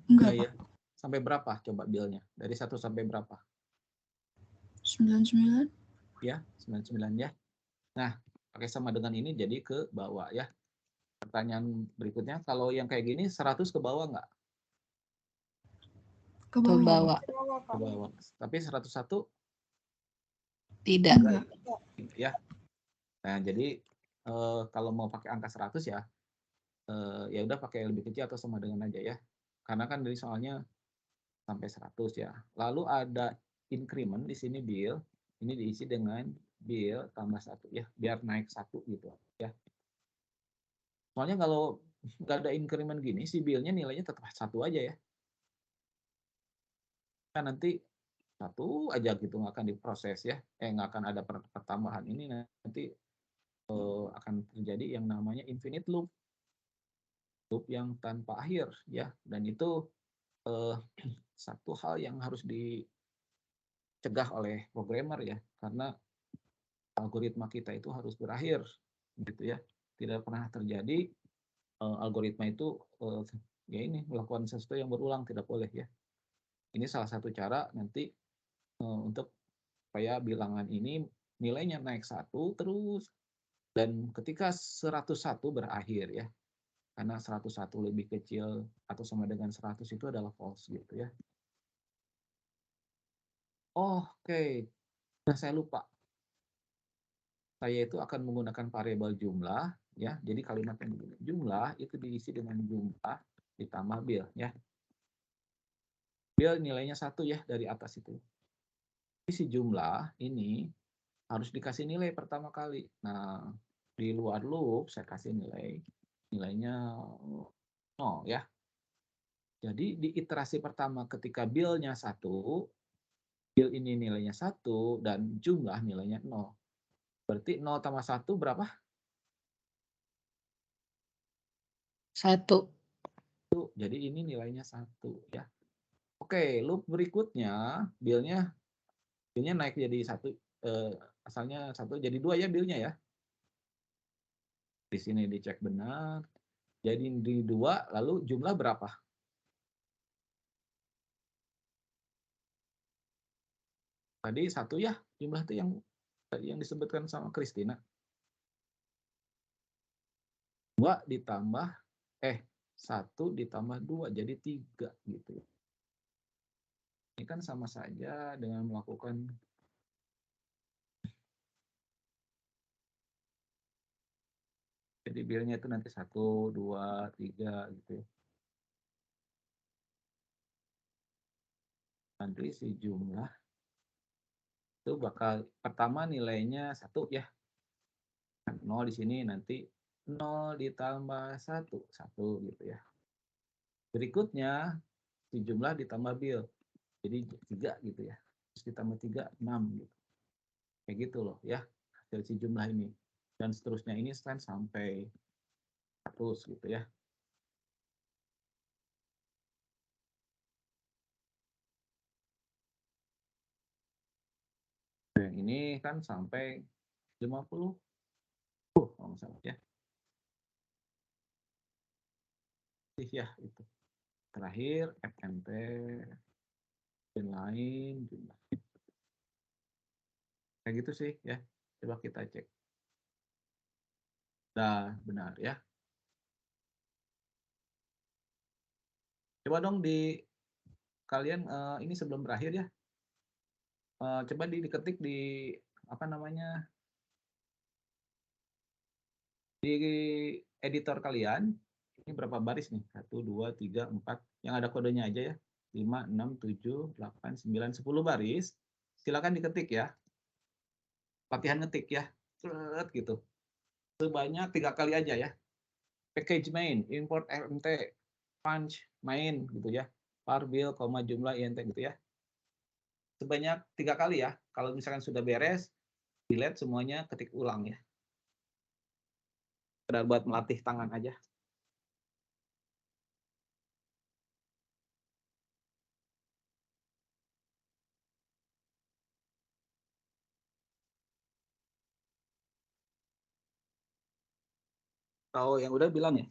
Enggak, Enggak ya. Pak. Sampai berapa coba bill-nya? Dari 1 sampai berapa? 99. Ya, 99 ya. Nah, pakai sama dengan ini jadi ke bawah ya. Pertanyaan berikutnya, kalau yang kayak gini 100 ke bawah enggak? Ke Ke bawah. bawah. Ke bawah. Tapi 101 Tidak. Enggak. ya. Nah, jadi kalau mau pakai angka 100 ya, ya udah pakai lebih kecil atau sama dengan aja ya. Karena kan dari soalnya sampai 100 ya. Lalu ada increment di sini bill, ini diisi dengan bill tambah 1 ya, biar naik 1 gitu ya. Soalnya kalau nggak ada increment gini, si bill-nya nilainya tetap 1 aja ya. Kan nanti 1 aja gitu nggak akan diproses ya, nggak akan ada pertambahan ini nanti akan terjadi yang namanya infinite loop yang tanpa akhir ya, dan itu satu hal yang harus dicegah oleh programmer ya, karena algoritma kita itu harus berakhir gitu ya, tidak pernah terjadi algoritma itu ya ini melakukan sesuatu yang berulang, tidak boleh ya. Ini salah satu cara nanti untuk supaya bilangan ini nilainya naik 1 terus, dan ketika 101 berakhir ya, karena 101 lebih kecil atau sama dengan 100 itu adalah false gitu ya. Oke. Nah, saya lupa. Saya itu akan menggunakan variabel jumlah ya. Jadi kalimat yang begini, jumlah itu diisi dengan jumlah ditambah bill ya. Bill nilainya 1 ya dari atas itu. Isi jumlah ini harus dikasih nilai pertama kali. Nah, di luar loop saya kasih nilainya 0 ya. Jadi di iterasi pertama ketika bill-nya 1, bill ini nilainya 1 dan jumlah nilainya 0. Berarti 0 tambah 1 berapa? 1. Jadi ini nilainya 1 ya. Oke, loop berikutnya bill-nya naik jadi 1, asalnya 1 jadi 2 ya bill-nya ya. Di sini dicek benar. Jadi di 2 lalu jumlah berapa? Tadi 1 ya, jumlah itu yang disebutkan sama Christina. 2 ditambah 1 ditambah 2 jadi 3 gitu. Ini kan sama saja dengan melakukan jadi bill-nya itu nanti 1, 2, 3 gitu ya. Nanti si jumlah itu bakal pertama nilainya 1 ya. 0 di sini nanti 0 ditambah 1, 1 gitu ya. Berikutnya si jumlah ditambah bill. Jadi 3 gitu ya. Terus ditambah 3, 6 gitu. Kayak gitu loh ya hasil si jumlah ini. Dan seterusnya ini kan sampai 100 gitu ya. Yang ini kan sampai 50. Kalau nggak salah ya. Ya itu. Terakhir FNT dan lain jumlah. Kayak gitu sih ya. Coba kita cek. Nah, benar ya. Coba dong di kalian ini sebelum berakhir ya. Coba diketik di apa namanya? Di editor kalian. Ini berapa baris nih? 1, 2, 3, 4. Yang ada kodenya aja ya. 5, 6, 7, 8, 9, 10 baris. Silakan diketik ya. Latihan ngetik ya. Cret gitu. Sebanyak 3 kali aja ya. Package main, import int, punch main gitu ya. Var bill, jumlah int gitu ya. Sebanyak 3 kali ya. Kalau misalkan sudah beres, delete semuanya, ketik ulang ya. Sekedar buat melatih tangan aja. Kalau yang udah bilang ya.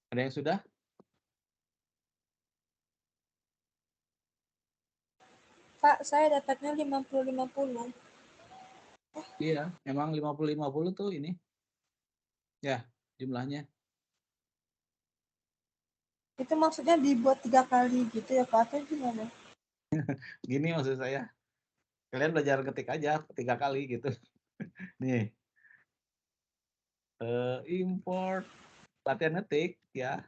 Ada yang sudah? Pak, saya dapatnya 50-50. Iya, emang 50-50 tuh ini. Ya, jumlahnya. Itu maksudnya dibuat 3 kali gitu ya Pak, atau gimana? Gini maksud saya. Kalian belajar ketik aja 3 kali gitu. Nih. Import latihan ngetik ya.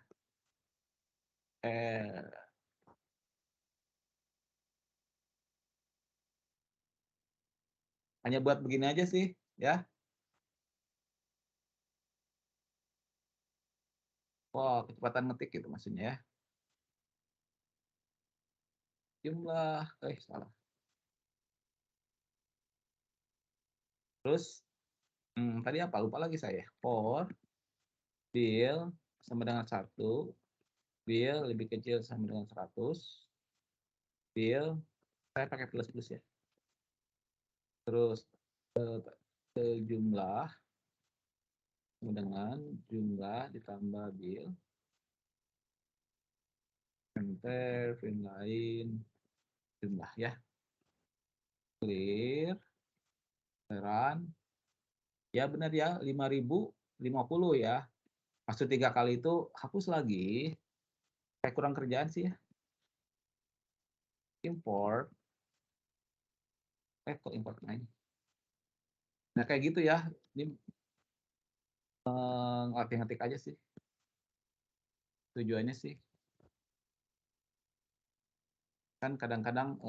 Hanya buat begini aja sih, ya. Wow, kecepatan ngetik gitu maksudnya ya. Jumlah, salah. Terus, tadi apa? Lupa lagi saya. For bil sama dengan 1, bil lebih kecil sama dengan 100, bil, saya pakai plus-plus ya. Terus, jumlah sama dengan jumlah ditambah bil, enter, print lain, jumlah ya. Clear, run. Ya benar ya, 5050 ya. Maksud 3 kali itu hapus lagi. Kayak kurang kerjaan sih ya. Import. Kok import lain. Nah kayak gitu ya. Ini ngetik aja sih. Tujuannya sih. Kan kadang-kadang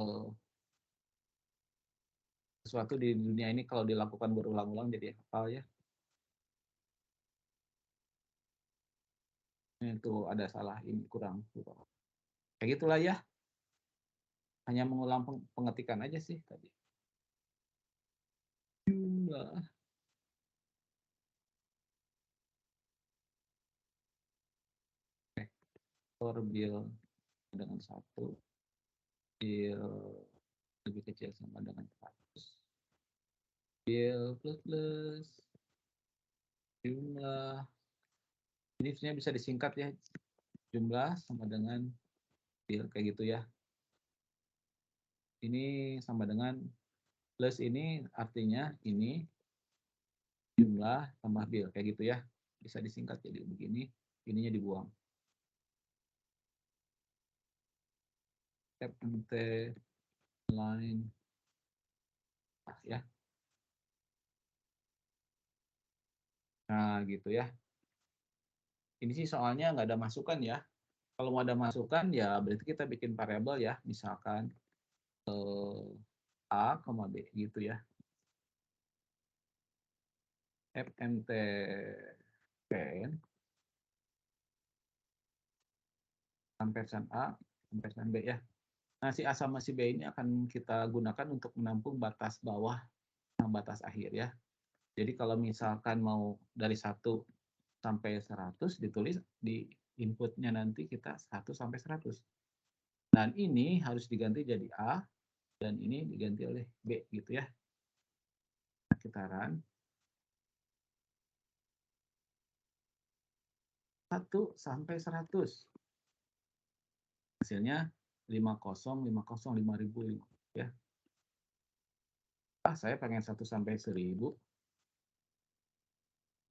sesuatu di dunia ini kalau dilakukan berulang-ulang jadi hafal ya. Itu ada salah ini kurang. Kayak gitulah ya. Hanya mengulang pengetikan aja sih tadi. Jumlah. For bil dengan 1. Bil lebih kecil sama dengan 100. Bil plus jumlah. Ini sebenarnya bisa disingkat ya. Jumlah sama dengan bil kayak gitu ya. Ini sama dengan plus ini artinya ini jumlah tambah bil kayak gitu ya. Bisa disingkat jadi begini, ininya dibuang. FMT line ya. Nah gitu ya. Ini sih soalnya nggak ada masukan ya. Kalau mau ada masukan ya berarti kita bikin variabel ya. Misalkan A, B gitu ya. FMT pen ampersand A, ampersand B ya. Nah, si A sama si B ini akan kita gunakan untuk menampung batas bawah dan batas akhir ya. Jadi kalau misalkan mau dari 1 sampai 100 ditulis di inputnya nanti kita 1 sampai 100. Dan ini harus diganti jadi A dan ini diganti oleh B gitu ya. Nah, kita run. 1 sampai 100. Hasilnya 50, 50, 5000 ya. Saya pengen 1 sampai 1000.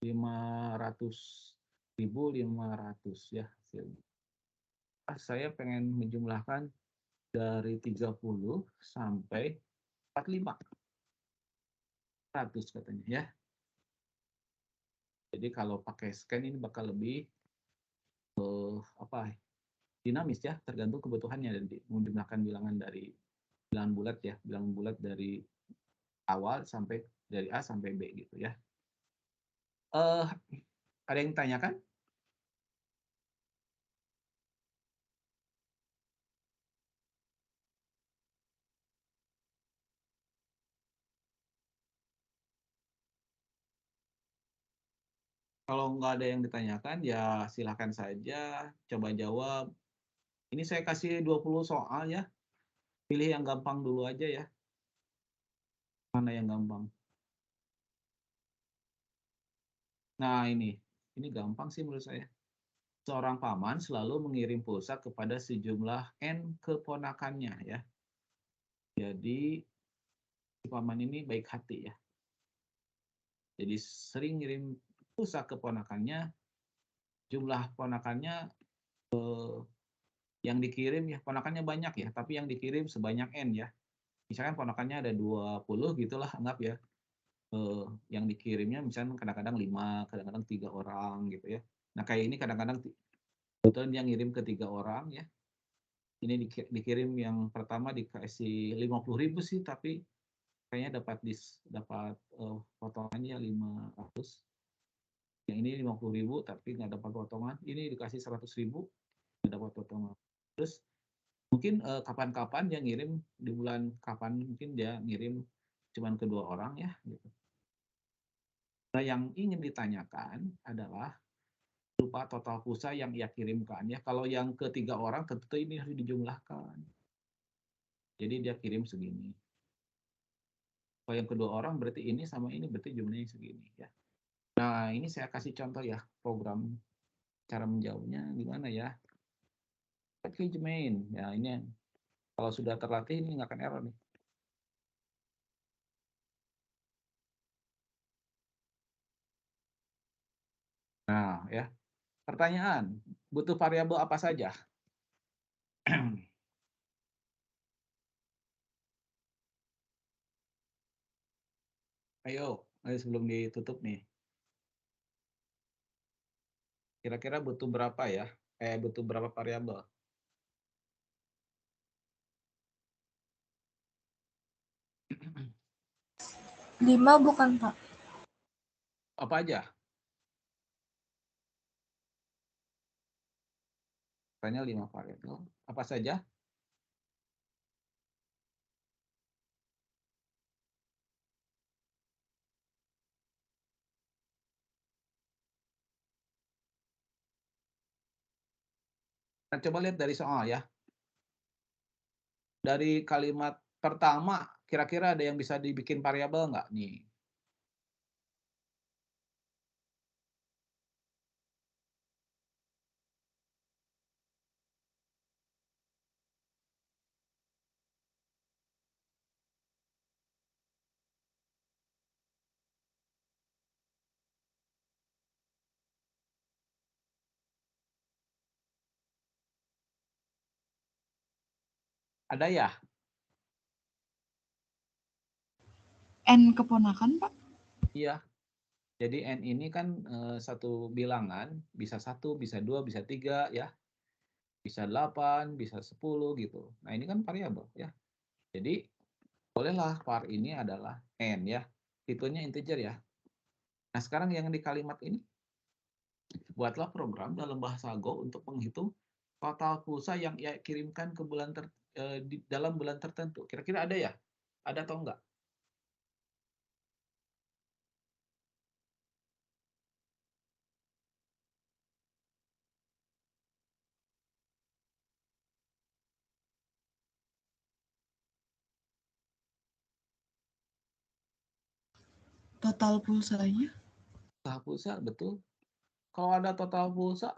500.500 ya hasilnya. Saya pengen menjumlahkan dari 30 sampai 45. 100 katanya ya. Jadi kalau pakai scan ini bakal lebih dinamis ya, tergantung kebutuhannya dan menjumlahkan bilangan dari bilangan bulat ya, bilangan bulat dari awal sampai dari A sampai B gitu ya. Ada yang tanyakan? Kalau nggak ada yang ditanyakan, ya silakan saja coba jawab. Ini saya kasih 20 soal ya. Pilih yang gampang dulu aja ya. Mana yang gampang? Nah ini gampang sih menurut saya. Seorang paman selalu mengirim pulsa kepada sejumlah N keponakannya ya. Jadi si paman ini baik hati ya. Jadi sering ngirim pulsa ke ponakannya, jumlah ponakannya yang dikirim ya, ponakannya banyak ya, tapi yang dikirim sebanyak N ya. Misalkan ponakannya ada 20 gitulah anggap ya. Yang dikirimnya misalnya kadang-kadang 5, kadang-kadang 3 orang gitu ya. Nah kayak ini kadang-kadang kebetulan dia ngirim ke 3 orang ya. Ini dikirim yang pertama dikasih 50.000 sih, tapi kayaknya dapat potongannya 500. Yang ini 50.000 tapi nggak dapat potongan. Ini dikasih 100.000 nggak dapat potongan. Terus mungkin kapan-kapan dia ngirim di bulan kapan mungkin dia ngirim cuman ke 2 orang ya gitu. Nah, yang ingin ditanyakan adalah berupa total pulsa yang ia kirimkan ya. Kalau yang ke 3 orang tentu ini harus dijumlahkan. Jadi dia kirim segini. Kalau yang kedua orang berarti ini sama ini berarti jumlahnya segini ya. Nah, ini saya kasih contoh ya program cara menjawabnya gimana ya. Package main. Ya ini kalau sudah terlatih ini nggak akan error nih. Nah, ya. Pertanyaan, butuh variabel apa saja? Ayo sebelum ditutup nih. Kira-kira butuh berapa ya? Butuh berapa variabel? Lima bukan, Pak? Apa aja? Tanya 5 variabel. Apa saja? Nah, coba lihat dari soal ya. Dari kalimat pertama, kira-kira ada yang bisa dibikin variabel nggak nih? Ada ya? N keponakan, Pak? Iya. Jadi N ini kan satu bilangan, bisa 1, bisa 2, bisa 3 ya. Bisa 8, bisa 10 gitu. Nah ini kan variabel ya. Jadi bolehlah var ini adalah N ya. Tipenya integer ya. Nah sekarang yang di kalimat ini, buatlah program dalam bahasa Go untuk menghitung total pulsa yang ia kirimkan ke di dalam bulan tertentu. Kira-kira ada ya? Ada atau enggak? Total pulsanya? Total pulsa, betul. Kalau ada total pulsa,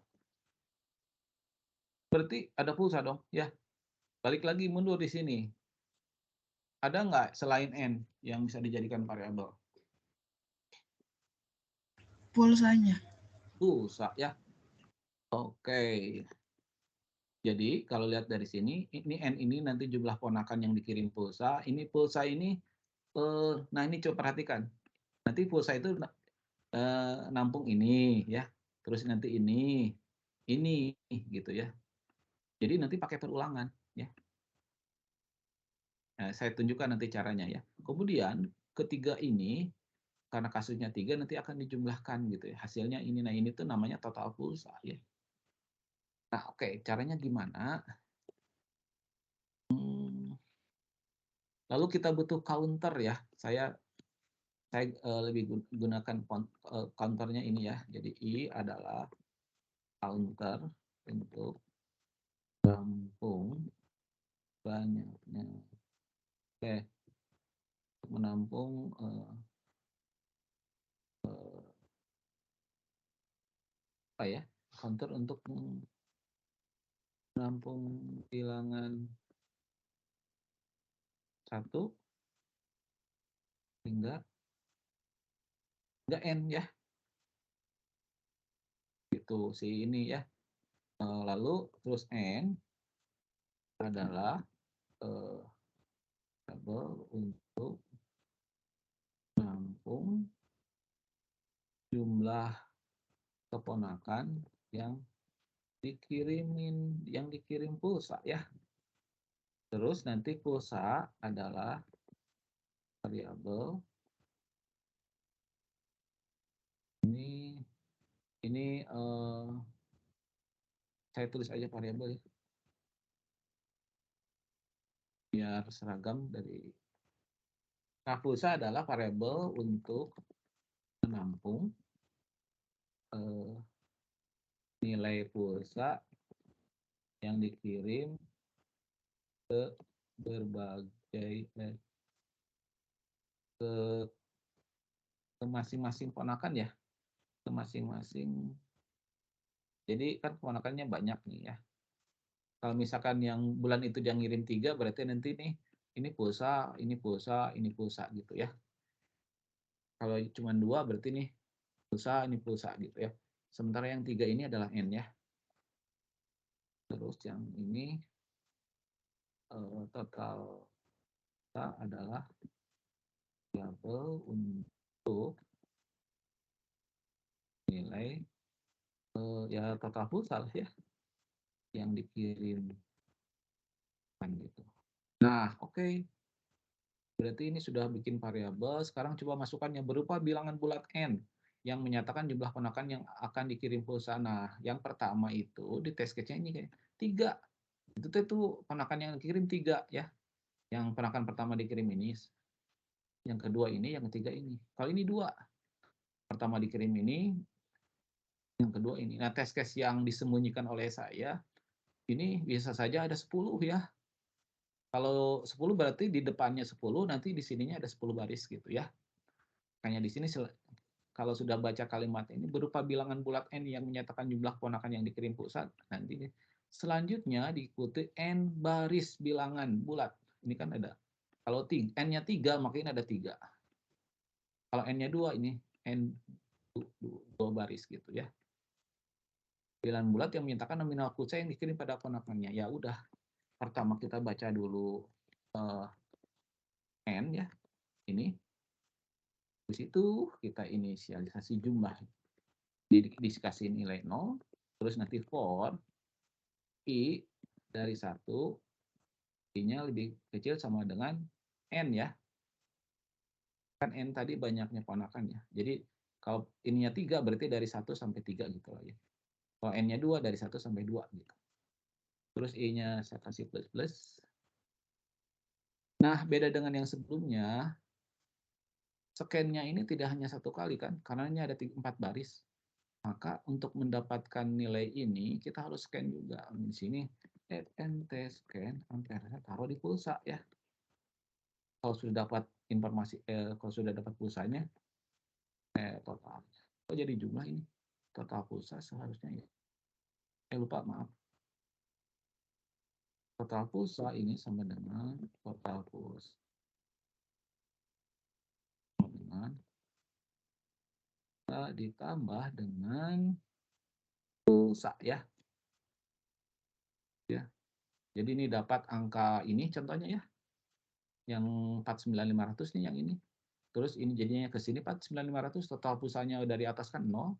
berarti ada pulsa dong, ya. Balik lagi mundur di sini. Ada nggak selain N yang bisa dijadikan variabel? Pulsanya. Pulsa, ya. Oke. Jadi kalau lihat dari sini, ini N ini nanti jumlah ponakan yang dikirim pulsa. Ini pulsa ini, nah ini coba perhatikan. Nanti pulsa itu nampung ini, ya. Terus nanti ini, gitu ya. Jadi nanti pakai perulangan, ya. Nah, saya tunjukkan nanti caranya ya. Kemudian ketiga ini, karena kasusnya 3 nanti akan dijumlahkan gitu ya. Hasilnya ini, nah ini tuh namanya total pulsa ya. Nah oke, caranya gimana? Lalu kita butuh counter ya. Saya lebih gunakan counternya ini ya. Jadi I adalah counter untuk menampung banyaknya. Oke, untuk menampung apa ya? Counter untuk menampung bilangan 1 hingga N ya. Itu si ini ya. Lalu terus N adalah variabel untuk menampung jumlah keponakan yang dikirim pulsa ya. Terus nanti pulsa adalah variabel ini saya tulis aja variabel ya. Biar seragam dari. Nah, pulsa adalah variabel untuk menampung nilai pulsa yang dikirim ke berbagai ke masing-masing ponakan ya, ke masing-masing. Jadi kan ponakannya banyak nih ya. Kalau misalkan yang bulan itu dia ngirim 3, berarti nanti nih ini pulsa, ini pulsa, ini pulsa gitu ya. Kalau cuma 2 berarti nih pulsa, ini pulsa gitu ya. Sementara yang 3 ini adalah N ya. Terus yang ini total adalah variabel untuk nilai ya total pulsa ya yang dikirim kan gitu. Nah, oke. Berarti ini sudah bikin variabel. Sekarang coba masukkan yang berupa bilangan bulat N yang menyatakan jumlah ponakan yang akan dikirim pulsa. Nah, yang pertama itu di test case-nya ini kayak 3. Itu tuh ponakan yang dikirim 3 ya. Yang ponakan pertama dikirim ini, yang kedua ini, yang ketiga ini. Kalau ini 2. Pertama dikirim ini, yang kedua ini. Nah, test case yang disembunyikan oleh saya ini bisa saja ada 10 ya. Kalau 10 berarti di depannya 10, nanti di sininya ada 10 baris gitu ya. Makanya di sini kalau sudah baca kalimat ini berupa bilangan bulat N yang menyatakan jumlah ponakan yang dikirim pusat, nanti selanjutnya diikuti N baris bilangan bulat. Ini kan ada. Kalau N-nya 3, maka ini ada 3. Kalau N-nya 2, ini N 2 baris gitu ya. Bilangan bulat yang menyatakan nominal pulsa yang dikirim pada ponakannya. Ya udah, pertama kita baca dulu N ya, ini. Di situ kita inisialisasi jumlah, dikasih nilai 0, terus nanti for I dari 1, I-nya lebih kecil sama dengan N ya. Kan N tadi banyaknya ponakan ya. Jadi kalau ininya 3 berarti dari 1 sampai 3 gitu lah ya. Kalau N-nya 2 dari 1 sampai 2 gitu. Terus I-nya saya kasih plus. Nah, beda dengan yang sebelumnya, scan-nya ini tidak hanya satu kali kan, karena ini ada 4 baris. Maka untuk mendapatkan nilai ini, kita harus scan juga. Di sini, nt scan, taruh di pulsa ya. Kalau sudah dapat informasi, kalau sudah dapat pulsanya, total. Oh, jadi jumlah ini. Total pulsa seharusnya ya. Lupa, maaf. Total pulsa ini sama dengan total pulsa. Dengan ditambah dengan pulsa ya. Ya. Jadi ini dapat angka ini contohnya ya. Yang 49.500 nih yang ini. Terus ini jadinya ke sini 49.500, total pulsanya dari atas kan 0.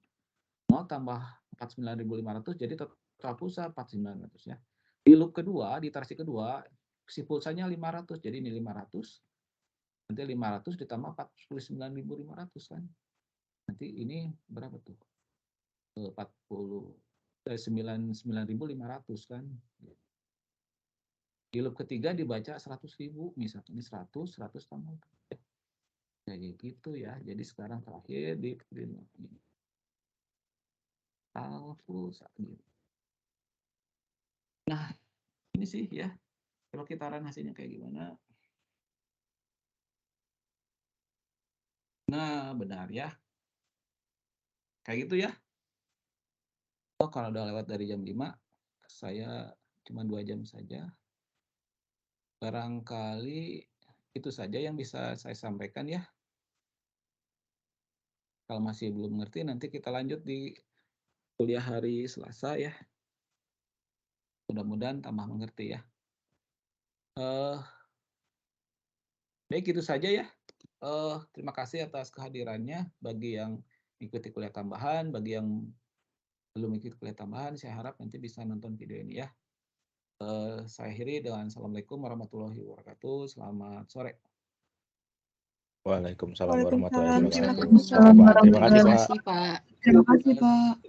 0 tambah 49.500 jadi total pulsa 49.500 ya. Di loop kedua, di iterasi kedua, si pulsanya 500. Jadi ini 500. Nanti 500 ditambah 49.500 kan. Nanti ini berapa tuh? 99.500 kan. Di loop ketiga dibaca 100.000, misalnya ini 100 tambah. Kayak gitu ya. Jadi sekarang terakhir di pulsa gitu. Nah, ini sih ya. Kalau kita run hasilnya kayak gimana? Nah, benar ya. Kayak gitu ya. Oh, kalau udah lewat dari jam 5, saya cuma 2 jam saja. Barangkali itu saja yang bisa saya sampaikan ya. Kalau masih belum mengerti, nanti kita lanjut di kuliah hari Selasa ya. Mudah-mudahan tambah mengerti ya. Baik, itu saja ya. Terima kasih atas kehadirannya. Bagi yang ikuti kuliah tambahan, bagi yang belum ikut kuliah tambahan, saya harap nanti bisa nonton video ini ya. Saya akhiri dengan Assalamualaikum warahmatullahi wabarakatuh. Selamat sore. Waalaikumsalam warahmatullahi Waalaikumsalam. wabarakatuh. Waalaikumsalam Terima kasih, warahmatullahi Pak. Terima kasih, Pak. Terima kasih, Pak.